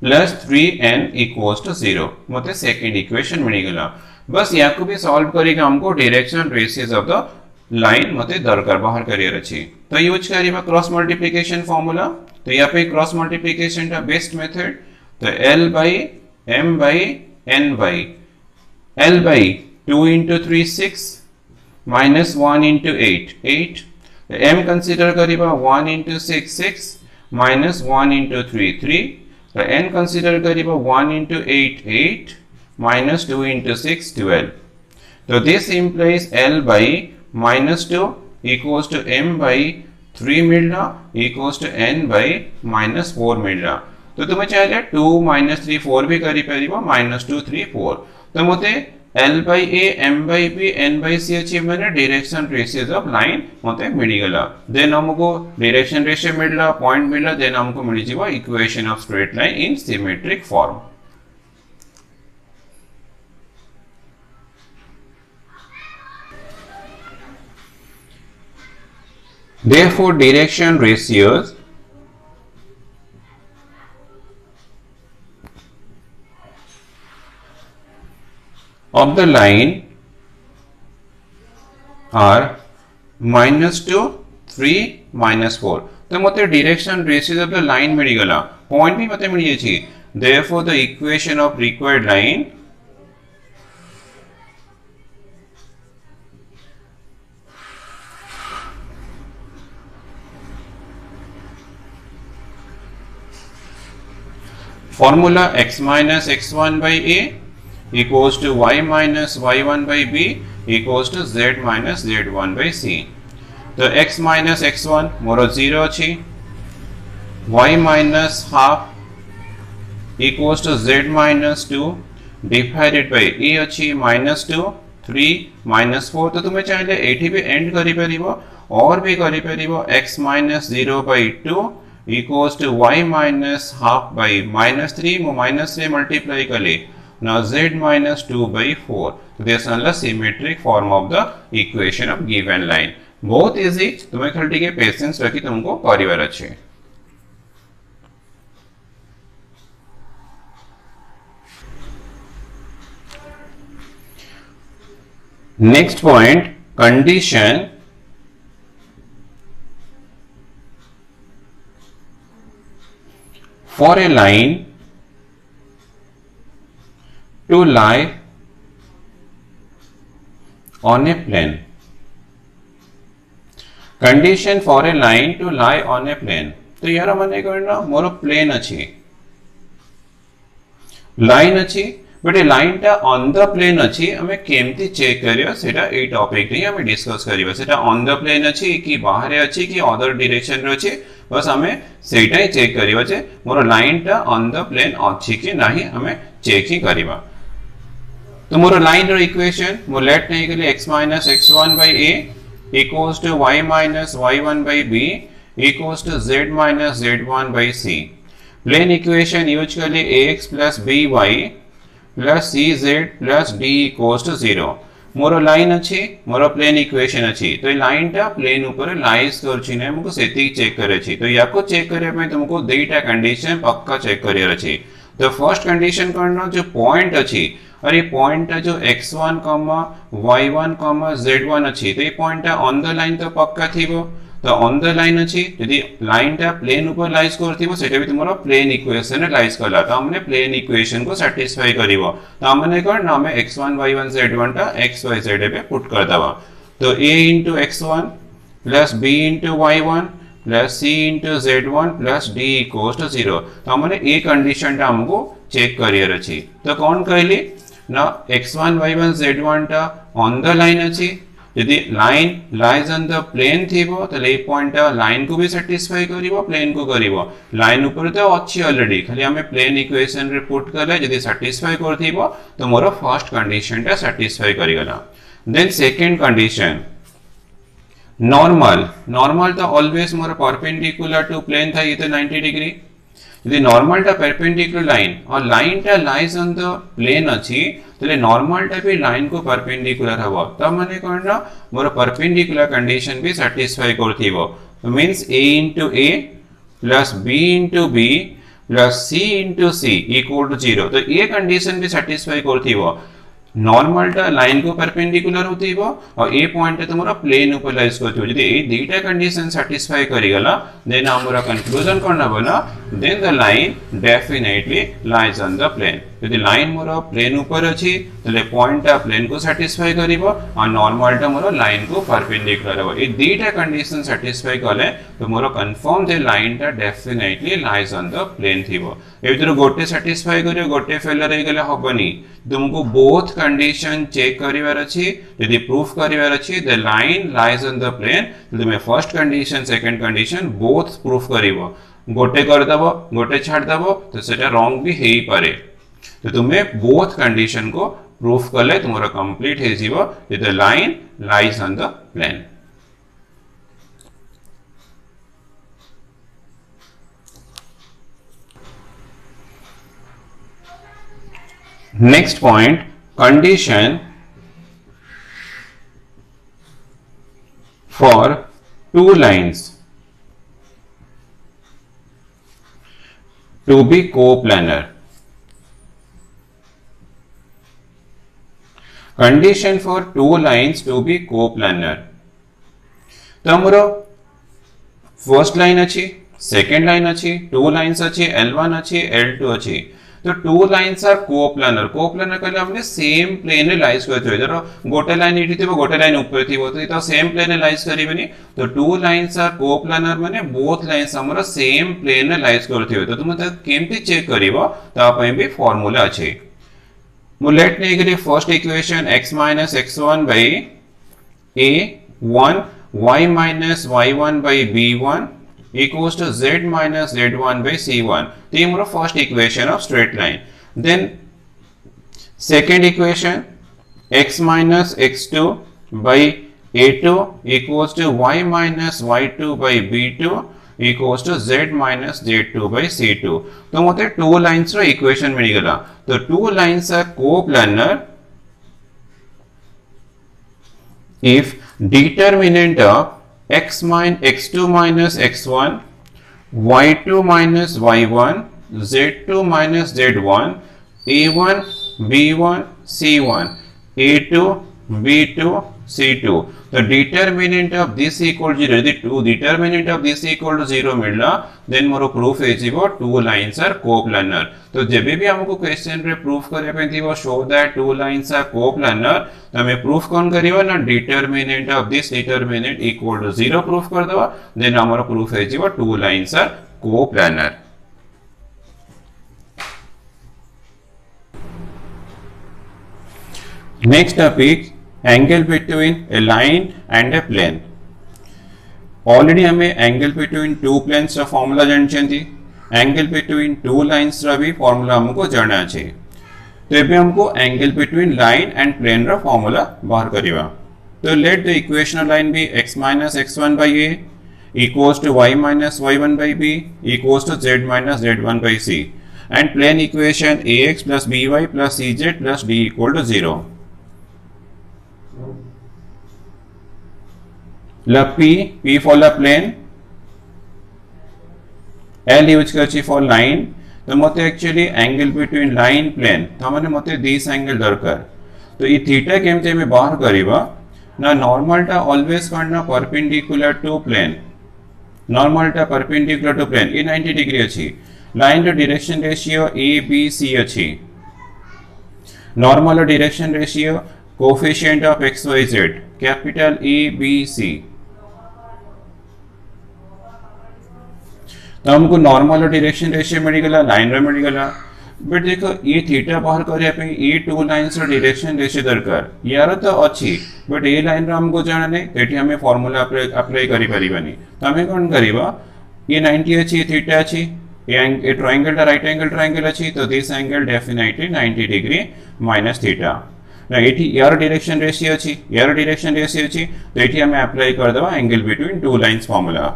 plus 3n equals to 0 मते सेकंड इक्वेशन मिल गला बस या को भी सॉल्व करेगा हमको direction ratios of the line मते दरकार बाहर करियर अछि तो यूज करिबा क्रॉस मल्टीप्लिकेशन फार्मूला तो यहाँ पे क्रॉस मल्टीप्लिकेशन का बेस्ट मेथड तो l by m by n by l by 2 into 3 6 minus 1 into 8 8 तो m कंसीडर करिबा 1 into 6 6 minus 1 into 3 3 तो n कंसीडर करिबा 1 into 8 8 minus 2 into 6 12 तो this implies l by minus 2 equals to m by 3 मिलना equals to n by minus 4 मिलना तो तुम्हें चाहिए 2 minus 3 4 भी करी परिबा minus 2 3 4 तो मोते l by a m by b n by c achieve मैंने डायरेक्शन रेशियोज ऑफ लाइन मोते मिली गला देन हमको डायरेक्शन रेशियो मिलला पॉइंट मिलला देन हमको मिली जीवा equation of straight line in symmetric form Therefore, direction ratios of the line are -2, 3, -4. तो मते direction ratios of the line मिली गला point भी मते मिली अछि. Therefore, the equation of required line formula x minus x1 by a equals to y minus y1 by b equals to z minus z1 by c. तो x minus x1 मोर 0 अछि y minus half equals to z minus 2 divided by a अछि minus 2 3 minus 4 तो तुम्हें चाहिए एठी भी and करि परिबो और भी करि परिबो x minus 0 by 2 equals to y minus half by minus 3 minus 3 multiply kale now z minus 2 by 4 so this is the symmetric form of the equation of given line बहुत easy तुम्हें खाली टिके patience रखी तुमको करिवार अछि next point condition for a line to lie on a plane. Condition for a line to lie on a plane. तो यार मने करना मोर प्लेन अछि लाइन अछि बट ए लाइन टा ऑन द प्लेन अछि हमें केमती चेक करियो सेटा ए टॉपिक रे हमें डिस्कस करियो सेटा ऑन द प्लेन अछि कि बाहर अछि कि अदर डायरेक्शन रे अछि बस हमें सेटा ही चेक करियो जे मोर लाइन टा ऑन द प्लेन अछि कि नाही हमें चेक ही करिबा तो मोर लाइन रो इक्वेशन मो लेट नहीं के लिए x minus x1 by a equals to y minus y1 by b equals to z minus z1 by c plane equation use कर लिए ax plus by plus cz plus d equals to 0 more line अछि मोर plane equation अछि तो ये line टा plane ऊपर lies करछि ने हमको सेति चेक करे छी तो याको चेक करे में तुमको दुईटा कंडीशन पक्का चेक करियर अछि तो फर्स्ट कंडीशन करना जो पॉइंट अछि और ये पॉइंट जो x1, y1, z1 अछि तो ये पॉइंट ऑन द लाइन तो पक्का थिबो तो ऑन द लाइन अछि यदि लाइन टा प्लेन ऊपर लाइज करथिबो सेटा भी तुमरो प्लेन इक्वेशन लाइज करला तो हमने प्लेन इक्वेशन को सैटिस्फाई करिवो तो हमने करना हमें x1 y1 z1 टा x y z पे पुट कर दबा तो a into x1 plus b into y1 plus c into z1 plus d equals to 0 तो हमने ए कंडीशन टा हमको चेक करियर अछि तो कौन कहली ना x1 y1 z1 टा ऑन द लाइन अछि यदि line lies on the plane थिबो तो ए पॉइंट लाइन को भी सैटिस्फाई करिवो प्लेन को करिवो लाइन ऊपर तो अछि ऑलरेडी खाली हमें प्लेन इक्वेशन रे पुट करले यदि सैटिस्फाई करथिबो तो मोर फर्स्ट कंडीशन टा सैटिस्फाई करि गला देन सेकंड कंडीशन नॉर्मल तो ऑलवेज मोर परपेंडिकुलर टू प्लेन था ये तो 90 डिग्री यदि नॉर्मल टा परपेंडिकुलर लाइन और लाइन टा लाइज ऑन द प्लेन अछि तले नॉर्मल टा भी लाइन को परपेंडिकुलर हबो त माने कोन मोर परपेंडिकुलर कंडीशन भी सैटिस्फाई करथिबो means a into a plus b into b plus c into c equal to 0 तो ये कंडीशन भी सैटिस्फाई करथिबो नॉर्मल टा लाइन को परपेंडिकुलर होथिबो और ए पॉइंट तुमरा प्लेन ऊपर लाइज करथिबो यदि ए दुईटा कंडीशन सैटिस्फाई करि गला देन हमरा कंक्लूजन करना बना then the line definitely lies on the plane यदि लाइन मोर प्लेन ऊपर अछि तले पॉइंट टा प्लेन को सैटिस्फाई करिवो और नॉर्मल टा मोर लाइन को परपेंडिकुलर हबो ए दुईटा कंडीशन सैटिस्फाई करले तो मोर कंफर्म द लाइन टा definitely lies on the plane थिबो ए भीतर गोटे सैटिस्फाई करियो गोटे फेलर हे गेले हबनी तुमको बोथ कंडीशन चेक करिवार अछि यदि प्रूफ करिवार अछि the line lies on the plane तो तुमे first condition second condition both proof करिवो गोटे कर दबो गोटे छाड़ दबो तो सेटा रॉन्ग भी हेई पारे तो तुमे बोथ कंडीशन को प्रूफ करले तुमरा कंप्लीट हे जीवो the line lies on the plane next point condition for two lines to be coplanar condition for two lines to be coplanar तो हमरो फर्स्ट लाइन अछि सेकंड लाइन अछि टू लाइन्स अछि L1 अछि L2 अछि तो टू लाइन्स आर कोप्लानर कहले हमने सेम प्लेन रे लाइज करथि धरो गोटे लाइन इठी थिबो गोटे लाइन ऊपर थिबो तो सेम प्लेन रे लाइज करिबनी तो टू लाइन्स आर कोप्लानर माने बोथ लाइन्स हमर सेम प्लेन रे लाइज करथि तो तुम त केमति चेक करिवो ता पय भी फार्मूला अछि मु लेट नै करी first equation x - x1 by a1 y - y1 by b1 equals to z minus z1 by c1 तो ये मेरा first equation of straight line then second equation x minus x2 by a2 equals to y minus y2 by b2 equals to z minus z2 by c2 तो मते two lines रो equation मिल गला तो two lines are coplanar if determinant of x2 minus x1 y2 minus y1 z2 minus z1 a1 b1 c1 a2 b2 c2 तो determinant of this equal to 0 यदि determinant of this equal to 0 मिलला then मोर proof हे जीवो two lines are coplanar तो जेबे भी हमको question रे प्रूफ करे पे थीवो show that two lines are coplanar तो हमें प्रूफ कोन करिवो ना determinant of this determinant equal to 0 proof कर दवा then हमर प्रूफ हे जीवो two lines are coplanar next topic angle between a line and a plane already हमें एंगल बिटवीन टू प्लेन्स रा फार्मूला जानछंती एंगल बिटवीन टू लाइंस रा भी फार्मूला हमको जाना छै तो एबे हमको angle between line and plane रा फार्मूला बाहर करिवा तो let the equation of line be x minus x1 by a equals to y minus y1 by b equals to z minus z1 by c and plane equation ax plus by plus cz plus d equal to 0 P for the plane L use करछि for line तो मते actually angle between line plane तो माने मते this angle दरकार तो ये theta केमते में बाहर करिबा ना नॉर्मल टा ऑलवेज करना परपेंडिकुलर टू प्लेन नॉर्मल टा परपेंडिकुलर टू प्लेन ये 90 डिग्री अछि लाइन रो direction ratio a b c अछि normal direction ratio coefficient of X Y Z capital A B C. तो हमको नॉर्मल डायरेक्शन रेशियो मिलगला लाइन रे मिलगला बट देखो ये थीटा बाहर करिया पे ये टू लाइन्स रो डायरेक्शन रेशियो दरकार यार तो अछि बट ए लाइन रो हमको जाना नहीं एठी हमें फार्मूला अप्लाई करि परिबानी। तो हमें कोन करिबा ये 90 अछि थीटा अछि ए ट्रायंगल टा राइट एंगल ट्रायंगल अछि तो this angle definitely 90 degree minus theta. एठी यार डायरेक्शन रेशियो अछि तो एठी हमें अप्लाई कर देबा angle between two lines formula.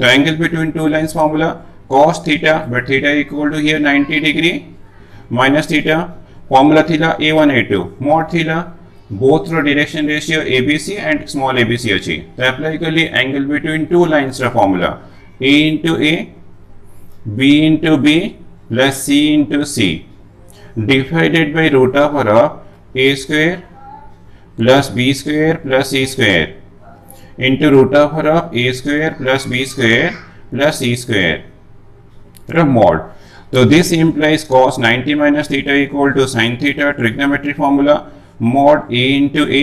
तो angle between two lines formula cos theta but theta equal to here 90 degree minus theta formula theta a1 a2 mod theta both ro direction ratio abc and small abc अछि। तो apply कर लिए angle between two lines रा formula a into a b into b plus c into c divided by root over of a square plus b square plus c square into root over of a square plus b square plus c square mod। So this implies cos 90 minus theta equal to sin theta trigonometry formula mod a into a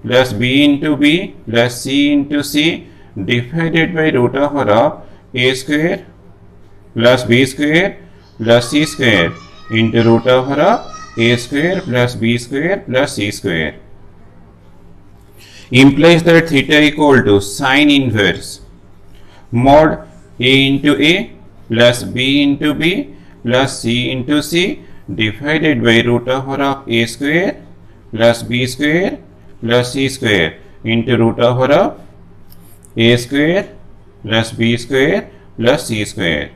plus b into b plus c into c divided by root over of a square plus b square plus c square into root over of a square plus b square plus c square implies that theta equal to sin inverse mod a into a plus b into b plus c into c divided by root over of a square plus b square plus c square into root over of a square plus b square plus c square।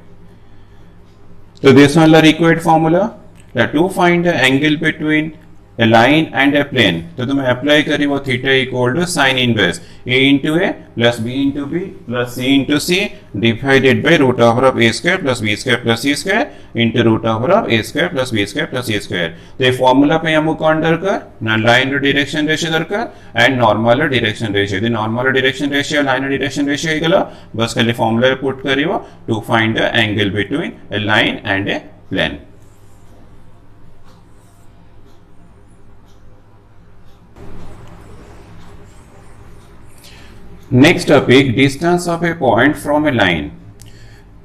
So this one is required formula that to find the angle between a line and a plane। तो तुम्हें apply करी वो theta equal to sine inverse a into a plus b into b plus c into c divided by root over of a square plus b square plus c square into root over of a square plus b square plus c square। तो ये formula पे हमको कौन दरकार ना line रो direction ratio दरकार and normal direction ratio. The normal direction ratio line direction ratio गला बस खाली फॉर्मूला पुट करिवो to find the angle between a line and a plane। Next topic distance of a point from a line.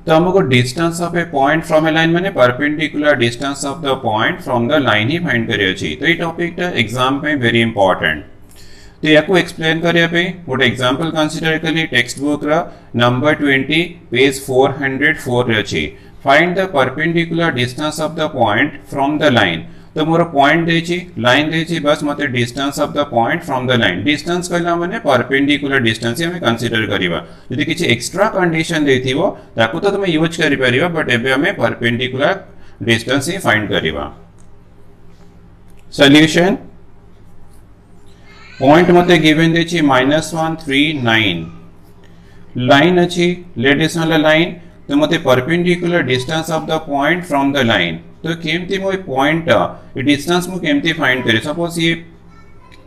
तो हमको distance of a point from a line माने perpendicular distance of the point from the line ही फाइंड करियो छी। तो ये topic टा एग्जाम पे वेरी इंपोर्टेंट। तो याको एक्सप्लेन करिया पे गोटे एग्जांपल कंसीडर कली टेक्स्ट बुक रा नंबर 20 पेज 404 रे छी। Find the perpendicular distance of the point from the line. तो मोर पॉइंट देछि लाइन देछि बस मते distance of the point from the line. Distance कहला माने परपेंडिकुलर डिस्टेंस हमें कंसीडर करिवा। यदि किछि एक्स्ट्रा कंडीशन देथिबो ताकू तो तुमे यूज करि परिबा बट एबे हमें परपेंडिकुलर डिस्टेंस ही फाइंड करिवा। सॉल्यूशन पॉइंट मते गिवन देछि -139 लाइन अछि लेट इस वाला लाइन। तो मते perpendicular distance of the point from the line. तो केमती मो पॉइंट ए डिस्टेंस मु केमती फाइंड करे। सपोज ये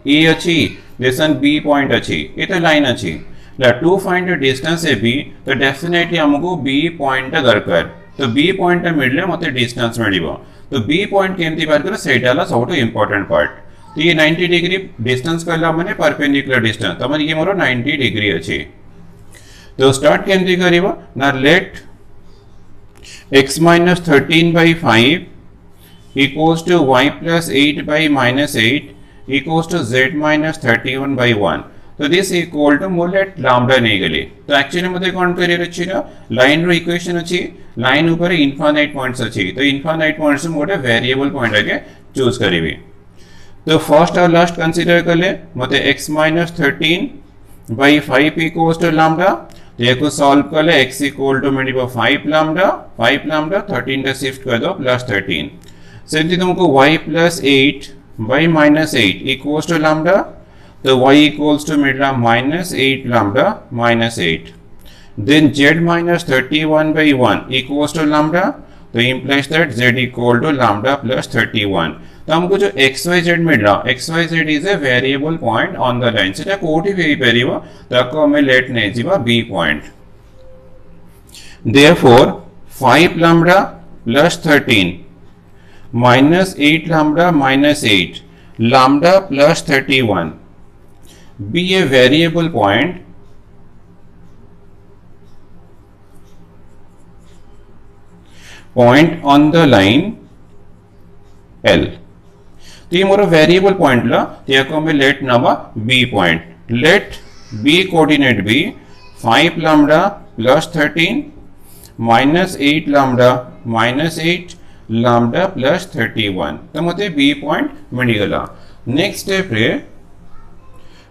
ए अछि देसन बी पॉइंट अछि ए तो लाइन अछि ला to find the distance A B तो डेफिनेटली हमको बी पॉइंट दरकार। तो बी पॉइंट मिलले मते डिस्टेंस मिलिबो। तो बी पॉइंट केमती बात करे सेटाला सबटो इंपोर्टेंट पार्ट। तो ये 90 डिग्री डिस्टेंस कहला माने परपेंडिकुलर डिस्टेंस तो माने ये मोर 90 डिग्री अछि। तो स्टार्ट केमती करिवो ना late x minus 13 by 5 equals to y plus 8 by minus 8 equals to z minus 31 by 1। तो दिस इक्वल टू मोर लेट लैम्डा नहीं गली। तो एक्चुअली मते कोन करियर अछि ना लाइन रो इक्वेशन अछि लाइन ऊपर इनफाइनाइट पॉइंट्स अछि। तो इनफाइनाइट पॉइंट्स मोटे वेरिएबल पॉइंट आके चूज करिवे। तो फर्स्ट और लास्ट कंसीडर करले मते x minus 13 by 5 equals to lambda। तो ये को सॉल्व कर ले x इक्वल टू मिलिबो 5 लैम्डा 13 टा शिफ्ट कर दो प्लस 13। सेमती तुमको y plus 8 by minus 8 equals to lambda. तो y इक्वल्स टू मिला -8 lambda -8। Then z minus 31 by 1 equals to lambda। तो implies that z equal to lambda plus 31। तो हमको जो xyz मिला xyz is a variable point on the line सेटा कोठी भी परिबो ताको हमें लेट नै जिबा b point। therefore 5 lambda plus 13 minus 8 lambda minus 8 lambda plus 31 be a variable point on the line L. तो ये मोर वेरिएबल पॉइंट ला याको हमें लेट नामा b point. Let b coordinate B 5 lambda plus 13 minus 8 lambda minus 8 lambda plus 31. तो मते b point मिल गला. Next step रे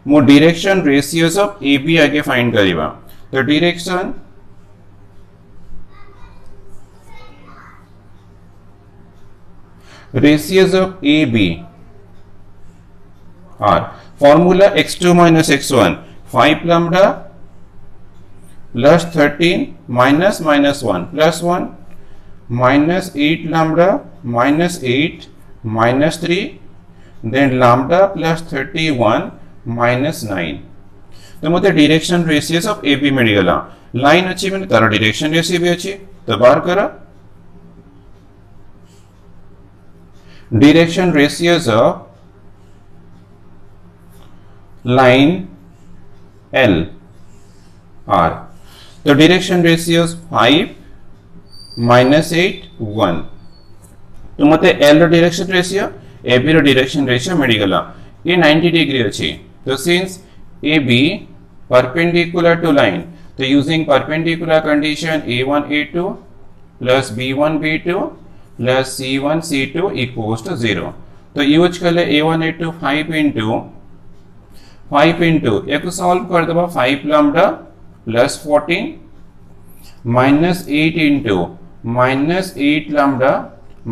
मो डायरेक्शन रेशियोस ऑफ AB आगे फाइंड करिबा. तो direction ratios of AB are formula x2 minus x1 5 lambda plus 13 minus 1 plus 1 minus 8 lambda minus 8 minus 3 then lambda plus 31 minus 9. तो मते डायरेक्शन रेशियोस ऑफ AB मिल गला. Line अच्छी मैंने तारा direction ratio भी अच्छी. तो बाहर करा direction ratios of line L are. The direction ratios 5 minus 8 1. तो मते L रो डायरेक्शन रेशियो AB रो डायरेक्शन रेशियो मिल गला. ये 90 डिग्री अच्छी. तो since AB perpendicular to line, तो using perpendicular condition A1 A2 plus B1 B2 plus C1 C2 equals to 0. तो use कर ले A1 A2 5 into एक सॉल्व कर दबा 5 lambda plus 14 minus 8 into minus 8 lambda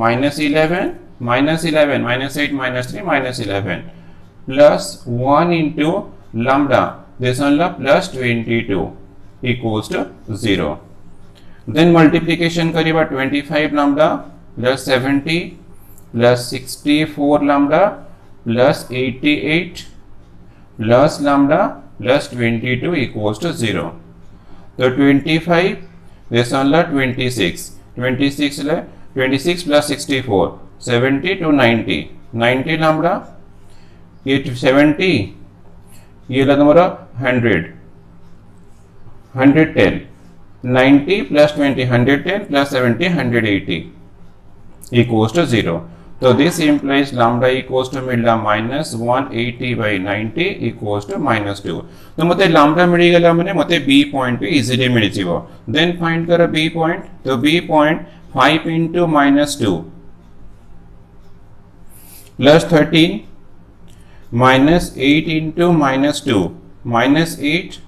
minus 11 minus 11 minus 8 minus 3 minus 11 plus 1 into lambda this one la plus 22 equals to 0. Then multiplication करिबा 25 lambda plus 70 plus 64 lambda plus 88 plus lambda plus 22 equals to 0. So 25 this one la 26 la 26 plus 64 70 to 90 90 lambda ये 70 ये लगा हमारा 100 110 90 plus 20 110 plus 70 180 equals to 0. So this implies lambda equals to मिला minus 180 by 90 equals to minus 2. तो मते lambda मिली गला मने मते B point पे easily मिली जीवो. Then find करो B point. तो B point 5 into minus 2 plus 13 minus 8 into minus 2 minus 8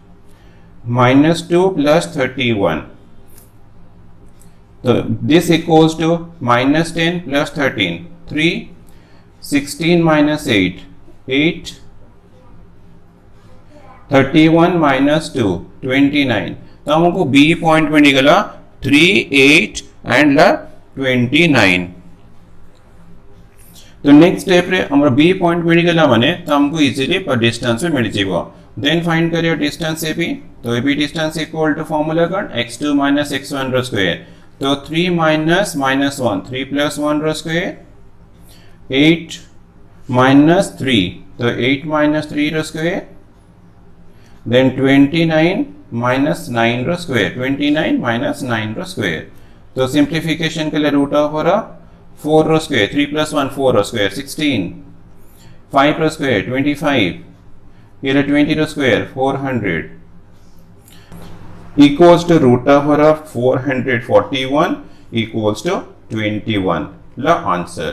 minus 2 plus 31. So this equals to minus 10 plus 13 3 16 minus 8 8 31 minus 2 29. तो हमको B पॉइंट में निकला 3 8 and 29. तो नेक्स्ट स्टेप रे हमरा B पॉइंट में निकला माने तो हमको इजीली पर डिस्टेंस में मिल जीवो. देन फाइंड करियो डिस्टेंस AB. तो AB distance equal to formula कौन x2 minus x1 रो स्क्वायर. तो 3 minus minus 1 3 plus 1 रो स्क्वायर 8 minus 3 तो 8 minus 3 रो स्क्वायर then 29 minus 9 रो स्क्वायर 29 minus 9 रो स्क्वायर. तो सिंप्लीफिकेशन के लिए रूट ऑफ हो रहा 4 रो स्क्वायर 3 plus 1 4 रो स्क्वायर 16 5 रो स्क्वायर 25 ये 20 रो square 400 equals to root over of 441 equals to 21. The answer.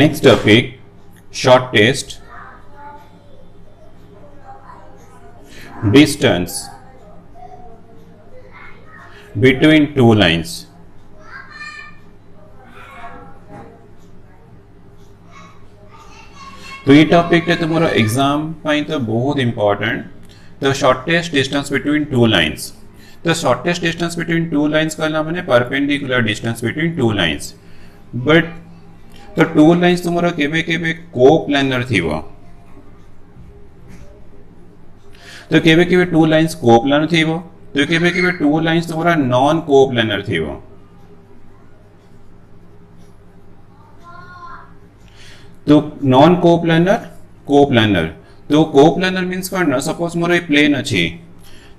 Next topic, short test. Distance between two lines. तो ये topic है तुम्हारा एग्जाम पाई तो बहुत इंपॉर्टेंट. तो shortest distance between two lines. तो shortest distance between two lines का नाम है perpendicular distance between two lines. But तो टू लाइंस तुम्हारा केबे केबे कोप्लानर थी वो. तो केबे केबे टू लाइंस कोप्लानर थी वो तो केबे केबे टू लाइन्स तुम्हारा नॉन कोप्लेनर थीबो। तो नॉन कोप्लेनर कोप्लेनर तो कोप्लेनर मींस कौन सपोज मोर ए प्लेन अछि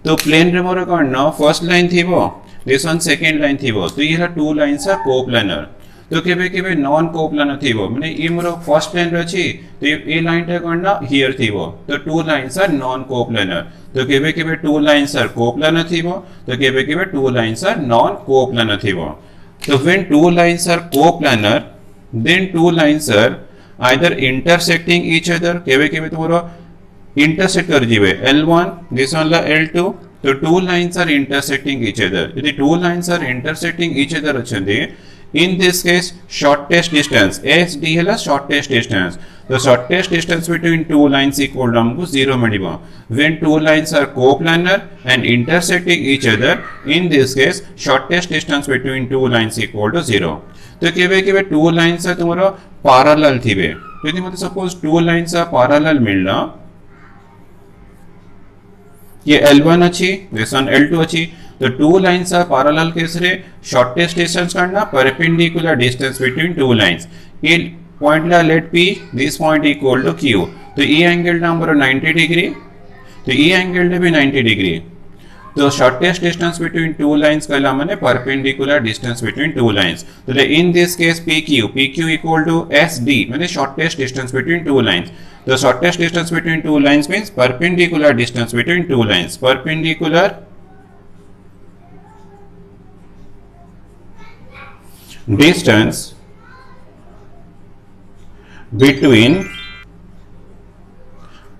तो प्लेन रे मोर कौन first line Thibaut this one second line Thibaut तो ये टू लाइन्स आर कोप्लेनर। तो केबे केबे नॉन कोप्लेनर थीबो माने ये मोर फर्स्ट लाइन रे अछि तो ये लाइन टा कौन हियर थीबो तो two lines are non coplanar. तो केबे केबे टू लाइन्स आर कोप्लेनर थीबो तो केबे केबे two lines are non coplanar थीबो। तो when two lines are coplanar then two lines are either intersecting each other केवे केवे तुम्हारा intersect कर जीवे L1 this one La L2 तो two lines are intersecting each other यदि two lines are intersecting each other अच्छे in this case shortest distance SD है ला shortest distance the shortest distance between two lines equal to हमको 0 मिलेगा when two lines are coplanar and intersecting each other in this case shortest distance between two lines equal to 0। तो केवे केवे to lines है तुम्हारा parallel थीबे यदि मतलब सपोज टू लाइन्स है पैरेलल मिलना ये L1 अछि दिस वन L2 अछि तो टू लाइन्स है पैरेलल केस रे शॉर्टेस्ट डिस्टेंस करना perpendicular distance between two lines ये पॉइंट ला let P this point equal to Q तो ये एंगल नंबर 90 डिग्री तो ये एंगल भी 90 डिग्री। तो shortest distance between two lines कहला माने perpendicular distance between two lines तो in this case PQ equal to SD माने shortest distance between two lines. तो shortest distance between two lines means perpendicular distance between two lines perpendicular distance between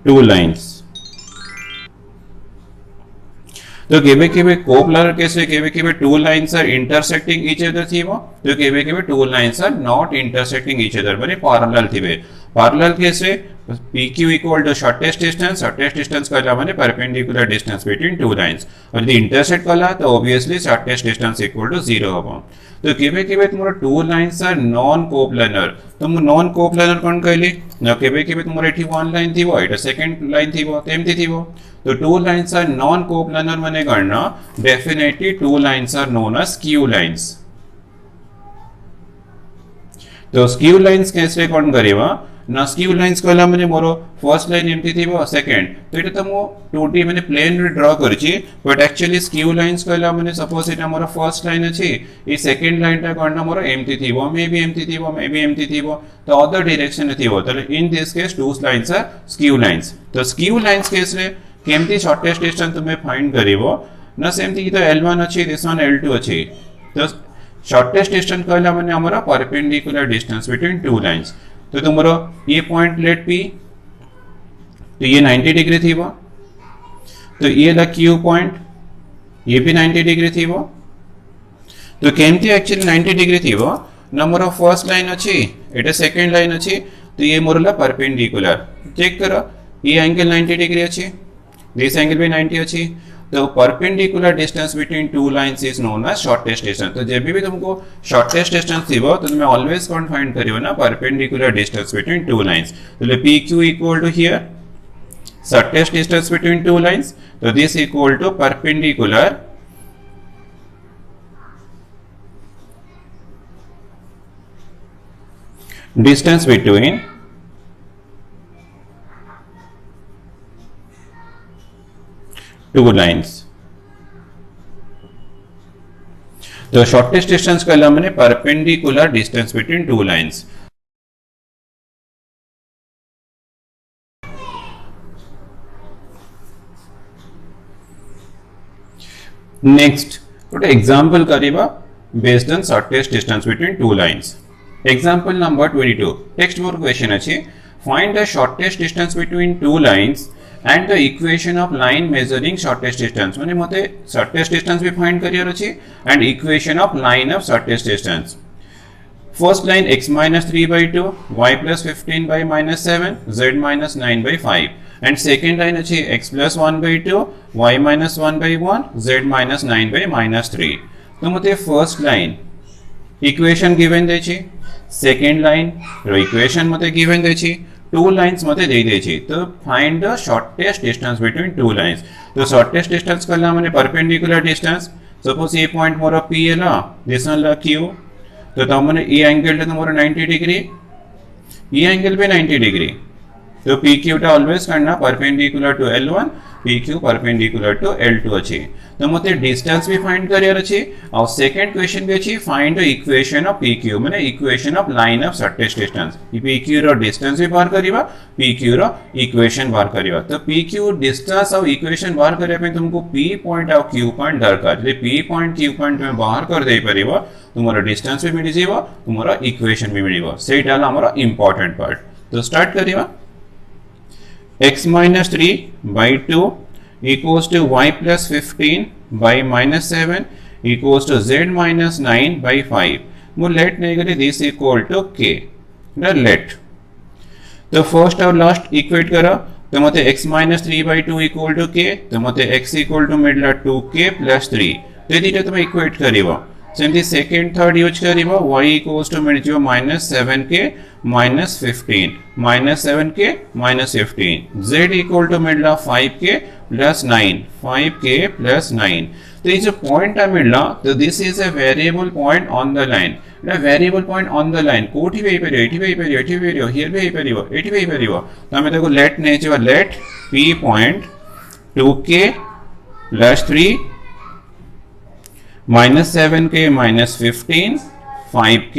two lines. तो केबे केबे coplanar case रे केबे केबे two lines are intersecting each other थीबो तो केबे केबे two lines are not intersecting each other माने पैरेलल थीबे। पैरेलल केस रे PQ equal to shortest distance कहला माने perpendicular distance between two lines और यदि इंटरसेक्ट कहला तो obviously shortest distance equal to 0 होबो। तो केबे केबे तुमरा two lines are non coplanar तुम नॉन कोप्लेनर कोन कहली न केबे केबे तुमरा एठी वन लाइन थीबो एटा सेकंड लाइन थीबो तेमती थीबो तो two lines are non coplanar माने करना definitely to lines are known as skew lines. तो स्क्यू लाइन्स कैसे कोन करिवा ना स्क्यू लाइन्स कहला माने मोरो फर्स्ट लाइन एमती थीबो सेकंड तो एटा त मो 2D माने प्लेन रे ड्रा करछि बट एक्चुअली स्क्यू लाइन्स कहला माने सपोज एटा मोरो फर्स्ट लाइन अछि ए सेकंड लाइन टा करना मोरो एमती थीबो मे बी एमती थीबो तो अदर डायरेक्शन थीबो तो in this case two lines are skew lines. तो स्क्यू लाइन्स केस रे केमती शॉर्टेस्ट डिस्टेंस तुम्हें फाइंड करिवो ना सेमती तो L1 अछि दिस वन L2 अछि तो शॉर्टेस्ट डिस्टेंस कहला माने हमरा perpendicular distance between two lines. तो तुमरो ये पॉइंट लेट P तो ये 90 डिग्री थीबो तो ये ला Q पॉइंट ये भी 90 डिग्री थीबो तो केमती एक्चुअली 90 डिग्री थीबो ना मोर फर्स्ट लाइन अछि एटा सेकंड लाइन अछि तो ये मोर ला परपेंडिकुलर चेक करो ये एंगल 90 डिग्री अछि दिस एंगल भी 90 अछि तो perpendicular distance between two lines is known as shortest distance. तो जब भी तुमको शॉर्टेस्ट डिस्टेंस थीबो तो तुम्हें ऑलवेज कौन फाइंड करियो ना perpendicular distance between two lines तो PQ equal to here shortest distance between two lines तो this equal to perpendicular distance between two lines. तो शॉर्टेस्ट डिस्टेंस कहला माने perpendicular distance between two lines. Next गोटे example करिबा based on shortest distance between two lines. Example number 22 text book question अछि find the shortest distance between two lines and the equation of line measuring shortest distance माने मते shortest distance भी find career अछि and equation of line of shortest distance। first line x minus 3 by 2 y plus 15 by minus 7 z minus 9 by 5 and second line अछि x plus 1 by 2 y minus 1 by 1 z minus 9 by minus 3। तो मते first line equation given देछि second line रो equation मते given देछि two lines मते दे दे छी तो find the shortest distance between two lines तो शॉर्टेस्ट डिस्टेंस करला माने परपेंडिकुलर डिस्टेंस सपोज ये पॉइंट मोर पी है दिस वन क्यू तो तुम मैंने ये एंगल टा तुम 90 डिग्री ये एंगल पे 90 डिग्री तो पी क्यू टा ऑलवेज करना perpendicular to L1 P Q perpendicular to L2 अछि तो मते डिस्टेंस भी फाइंड करियर अछि और सेकंड क्वेश्चन भी अछि find the equation of P Q माने equation of line of shortest distance P Q रो डिस्टेंस भी बाहर करिवा पी क्यू रो इक्वेशन बाहर करिवा तो पी क्यू डिस्टेंस और इक्वेशन बाहर करिया पे तुमको पी पॉइंट और क्यू पॉइंट दरकार जे पी पॉइंट क्यू पॉइंट में बाहर कर दे परिबा तुम्हारा डिस्टेंस भी मिल जीवा तुम्हारा इक्वेशन भी मिलिबा सेटा हमारा इंपॉर्टेंट पार्ट तो start करिवा x minus 3 by 2 equals to y plus 15 by minus 7 equals to z minus 9 by 5. वो let नहीं करें this equal to k. ना let. तो first और last equate करा तो मते x minus 3 by 2 equal to k तो मते x equal to मिडला 2k plus 3 तो ये तुम equate करेगा सेमती सेकंड थर्ड यूज करिबो y इक्वल्स टू मिलजियो -7k -15 -7k -15 z equal to मिलला 5k + 9 5k + 9 तो ये जो पॉइंट आ मिलला तो this is a variable point on the line ना variable point on the line कोठी वे परियो एठी वे परियो एठी वे परियो हियर वे परियो एठी वे परियो तो हमें देखो लेट ने जो late p point 2k + 3 -7k -15 5k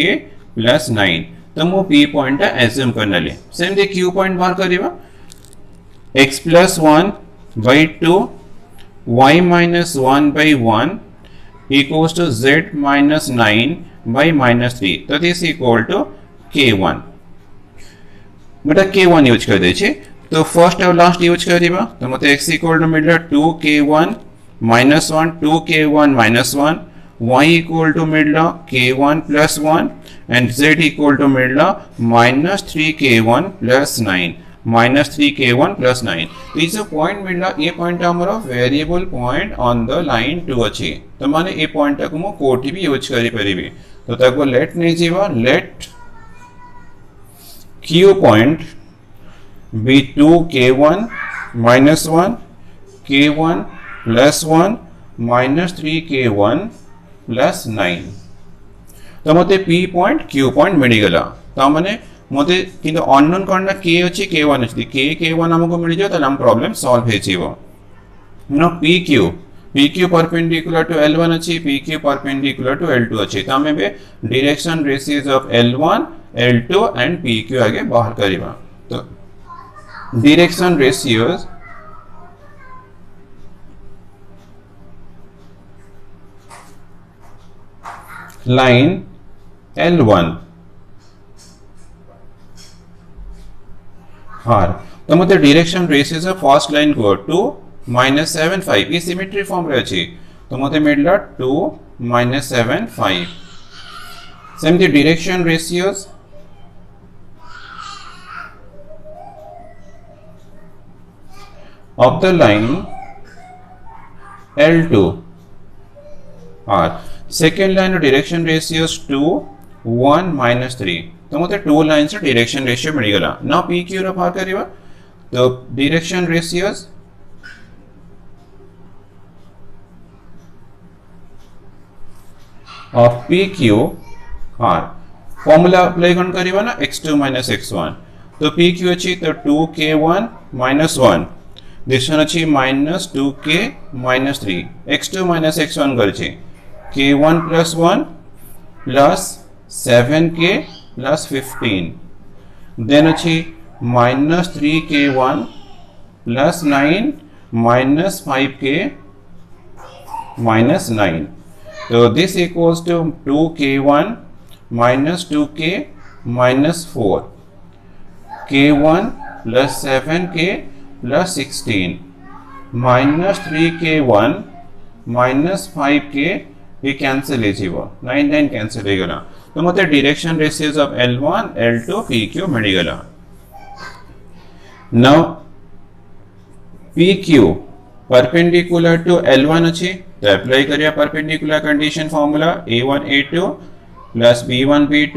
+ 9 तो मो p पॉइंट एज्यूम करना ले सेम दे q पॉइंट बाहर करिवा x + 1 / 2 y - 1 / 1 equals to z - 9 / -3 तो दिस इक्वल टू k1 बेटा k1 यूज कर दे छे तो फर्स्ट और लास्ट यूज करिवा तो मते x इक्वल टू मिलला 2k1 -1 2k1 -1 y equal to मिलला k1 + 1 and z equal to मिलला -3k1 + 9 -3k1 + 9 तो इस पॉइंट मिलला ये पॉइंट हमारा variable point on the line 2 अछि तो माने ए पॉइंट को मो कोठी भी यूज करि परिबे तो ताको लेट नै जीवा late q point be 2k1 -1 k1 + 1 -3k1 + 9 तो मते p पॉइंट q पॉइंट मिल गला तो माने मते किंतु अननोन कोन k अछि k1 अछि k1 हमको मिल जाय त हम प्रॉब्लम सॉल्व हे जीवो no pq perpendicular to L1 अछि pq परपेंडिकुलर टू L2 अछि त हमें बे direction ratios of L1 L2 and pq आगे बाहर करिवा तो डायरेक्शन रेशियोज लाइन L1 हार तो मते direction ratios of first line को 2 -7 5 ये सिमेट्री फॉर्म रे अछि तो मते मिलला 2 -7 5 same the direction ratios of the line L2 हार सेकेंड लाइन डायरेक्शन रेशियोज 2 1 -3 तो मते 2 लाइन से डायरेक्शन रेशियो मिल गला नाउ pq रो बाहर करिवा तो डायरेक्शन रेशियोज ऑफ pq हां फार्मूला अप्लाई कोन करिवा ना x2 - x1 तो pq अछि तो 2k1 - 1 दिस वन अछि -2k - 3 x2 - x1 करछि k1 + 1 plus 7k plus 15 then अछि -3k1 plus 9 minus 5k minus 9 so this equals to 2k1 minus 2k minus 4 k1 plus 7k plus 16 minus 3k1 minus 5k ये cancel हो 9 9 cancel हो गला तो मतलब direction ratios of L1 L2 PQ मिल गला now PQ perpendicular to L1 अछि तो apply करिया perpendicular condition formula A1 A2 plus B1 B2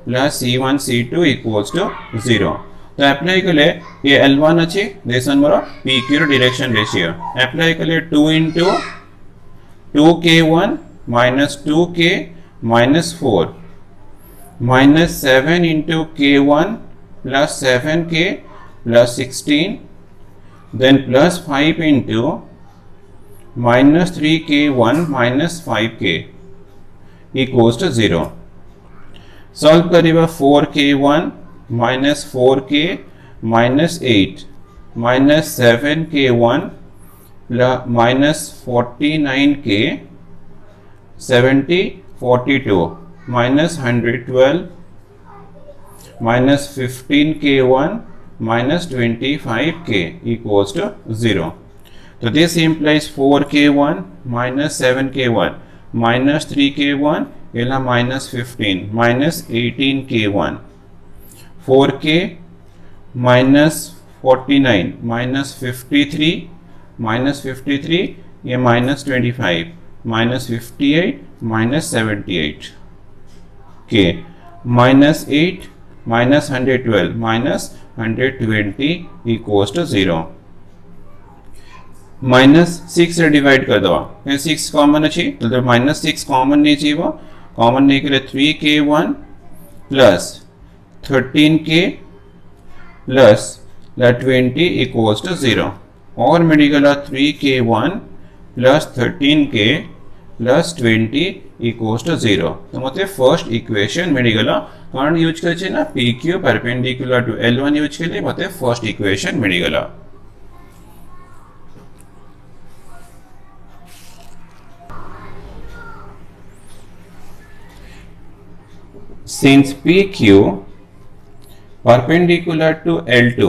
plus C1 C2 equals to 0 तो अप्लाई कले ये L1 अच्छी देसन मोर PQ डायरेक्शन रेशियो अप्लाई कले 2 into 2K1 minus 2K minus 4 minus 7 into K1 plus 7K plus 16 then plus 5 into minus 3K1 minus 5K equals to 0. Solve करिबा 4K1 minus 4K minus 8 minus 7K1 plus minus 49K 70 42 minus 112 minus 15K1 minus 25K equals to 0. So this implies 4K1 minus 7K1 minus 3K1 इला minus 15 minus 18K1 4K minus 49 minus 53 minus 53 ये minus 25 minus 58 minus 78 K minus 8 minus 112 minus 120 equals to 0. Minus 6 से divide कर दो 6 common अच्छी तो minus 6 common नहीं चाहिए वो कॉमन नहीं के लिए 3K1 plus 13K plus 20 equals to 0 और मिलेगा 3K1 plus 13K plus 20 equals to 0 तो मतलब फर्स्ट इक्वेशन मिलेगा कारण यूज कर ना PQ perpendicular to L1 use के लिए मतलब फर्स्ट इक्वेशन मिलेगा. Since PQ perpendicular to L2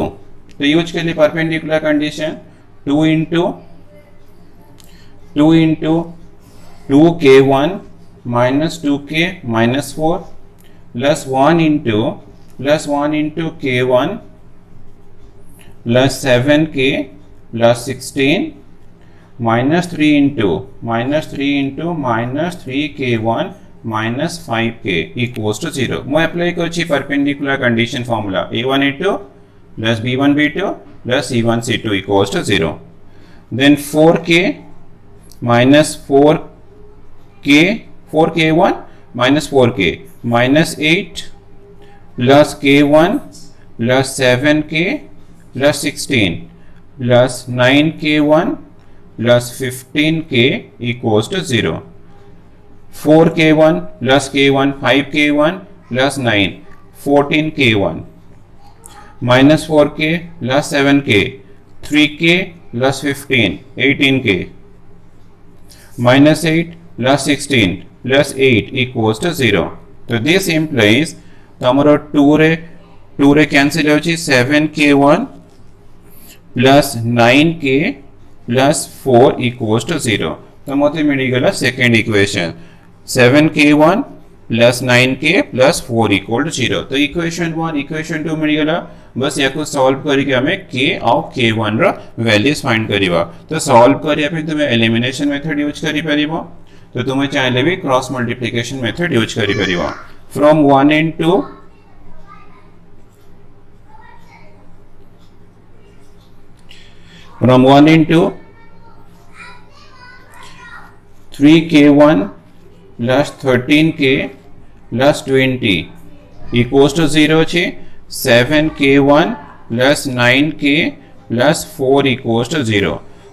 तो यूज के लिए perpendicular condition 2 into 2K1 minus 2K minus 4 plus 1 into K1 plus 7K plus 16 minus 3 into minus 3K1 minus 5K equals to 0. मैं apply करूँ perpendicular condition formula A1A2 plus B1B2 plus C1C2 equals to 0. Then 4K minus 4K1 minus 4K minus 8 plus K1 plus 7K plus 16 plus 9K1 plus 15K equals to 0. 4K1 plus K1 5K1 plus 9 14K1 minus 4K plus 7K 3K plus 15 18K minus 8 plus 16 plus 8 equals to 0. So this implies तमरो 2 रे cancel हो 7K1 plus 9K plus 4 equals to 0. तो मोते मिलेगा second equation 7K1 plus 9K plus 4 equal to 0. तो equation 1 equation 2 मिलेगा बस याको solve करके हमें K और K1 रा वैल्यूज फाइंड करिवा तो सॉल्व करिया पे तुम्हें एलिमिनेशन मेथड यूज करि परिबो तो तुम्हें चाहे भी क्रॉस मल्टीप्लिकेशन मेथड यूज करि परिबो from 1 and 2 from 1 into 3K1 plus 13K plus 20 equals to 0 છે 7K1 plus 9K plus 4 equals to 0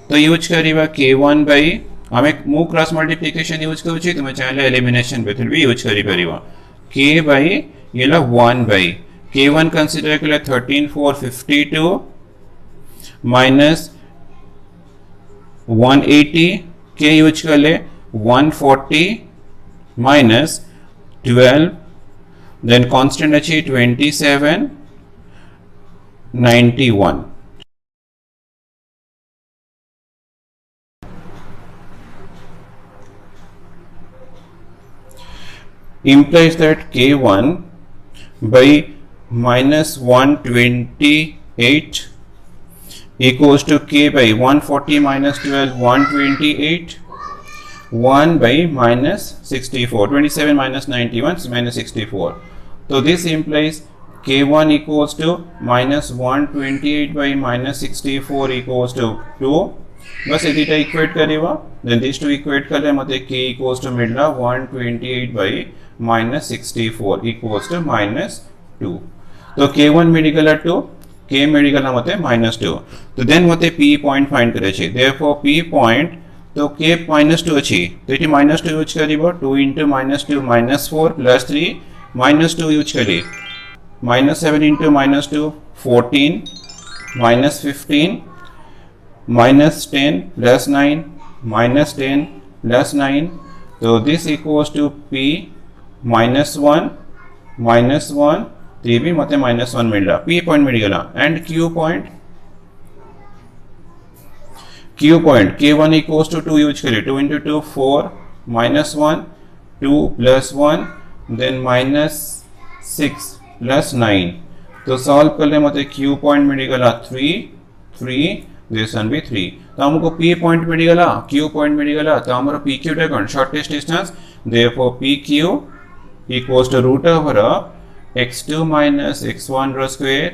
तो यूज करिबा K1 by हमें मु क्रॉस मल्टीप्लिकेशन यूज करू छी तुमे चाहे एलिमिनेशन मेथड भी यूज करि परिबा K by येला 1 by K1 कंसीडर केला 13 4 52 minus 180 K यूज कर ले 140 minus 12 then constant अच्छी 27 91 implies that K1 by minus 128 equals to K by 140 minus 12 128 1 by minus 64 27 minus 91 minus 64 so this implies k1 equals to minus 128 by minus 64 equals to 2 बस ये दुटा equate करिवा then this two equate करले मते k equals to मिलला 128 by minus 64 equals to minus 2 तो k1 मिलिगला 2 k मिलिगला मते minus 2 तो देन मते p पॉइंट फाइंड करे छे therefore p पॉइंट तो k minus 2 अछि तो एटी minus 2 यूज करिवो 2 into minus 2 minus 4 plus 3 minus 2 use करी minus 7 into minus 2 14 minus 15 minus 10 plus 9 minus 10 plus 9 so this equals to p minus 1 minus 1 तो ये भी मते minus 1 मिल रहा p पॉइंट मिल गया and q point k1 equals to 2 use करिए 2 into 2 4 minus 1 2 plus 1 then minus 6 plus 9 तो solve कर ले मते q पॉइंट मिल गया 3 this one be 3 तो हमको p पॉइंट मिल गया q पॉइंट मिल गया तो हमरो pq टा कौन shortest distance therefore pq equals to root over x2 minus x1 rho square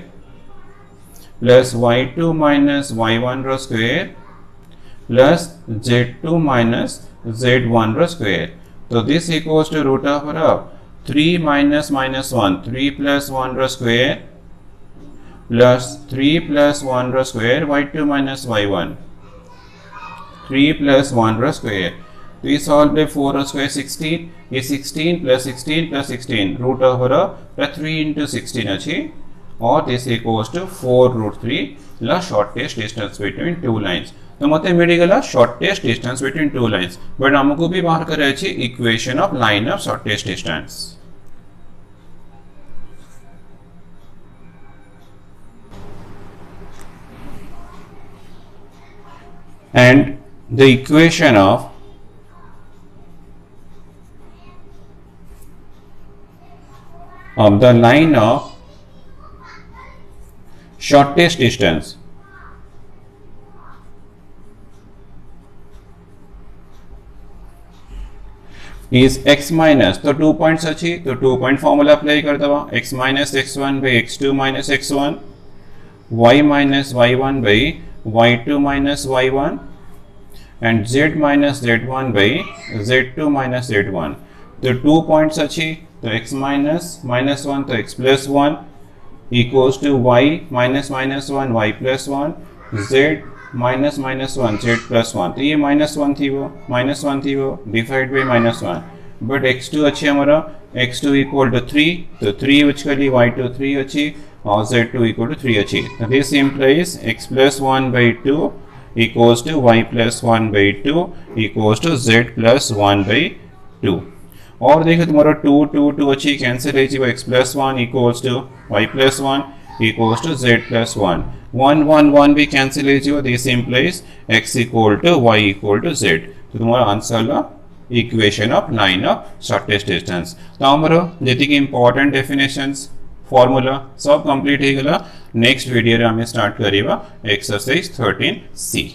plus y2 minus y1 rho square plus z2 minus z1 rho square so this equals to root over 3 minus minus 1 3 plus 1 rho square plus 3 plus 1 rho square y2 minus y1 3 plus 1 rho square तो ये solve by 4 rho square 16 ये 16 plus 16 plus 16 root over 3 into 16 अछि और this equals to 4 root 3 the shortest distance between two lines तो मते मिल गला shortest distance between two lines but हमको भी बाहर करे अछि equation of line of shortest distance and the equation of the line of shortest distance is x minus तो 2 points अछि तो 2 पॉइंट फार्मूला अप्लाई कर दवा x minus x1 by x2 minus x1 y minus y1 by y2 minus y1 and z minus z1 by z2 minus z1 तो 2 points अछि तो x minus minus 1 तो x plus 1 equals to y minus minus 1 y plus 1 z minus minus 1 z plus 1 तो ये minus 1 थी वो divide by minus 1 but x2 अच्छी हमारा x2 equal to 3 तो 3 यूज कर ली y2 3 अच्छी और z2 equal to 3 अच्छी तो this implies x plus 1 by 2 equals to y plus 1 by 2 equals to z plus 1 by 2 और देखो तुम्हारा 2 2 2 अच्छी कैंसिल है जी x plus 1 equals to y plus 1 equals to z plus 1 1 1 1 भी कैंसिल है जी this implies x equal to y equal to z तो तुम्हारा answer ला equation of line of shortest distance तो हमारा जति की इंपॉर्टेंट डेफिनेशंस फॉर्मूला सब कंप्लीट हो गला नेक्स्ट वीडियो रे हमें स्टार्ट करिवा एक्सरसाइज 13C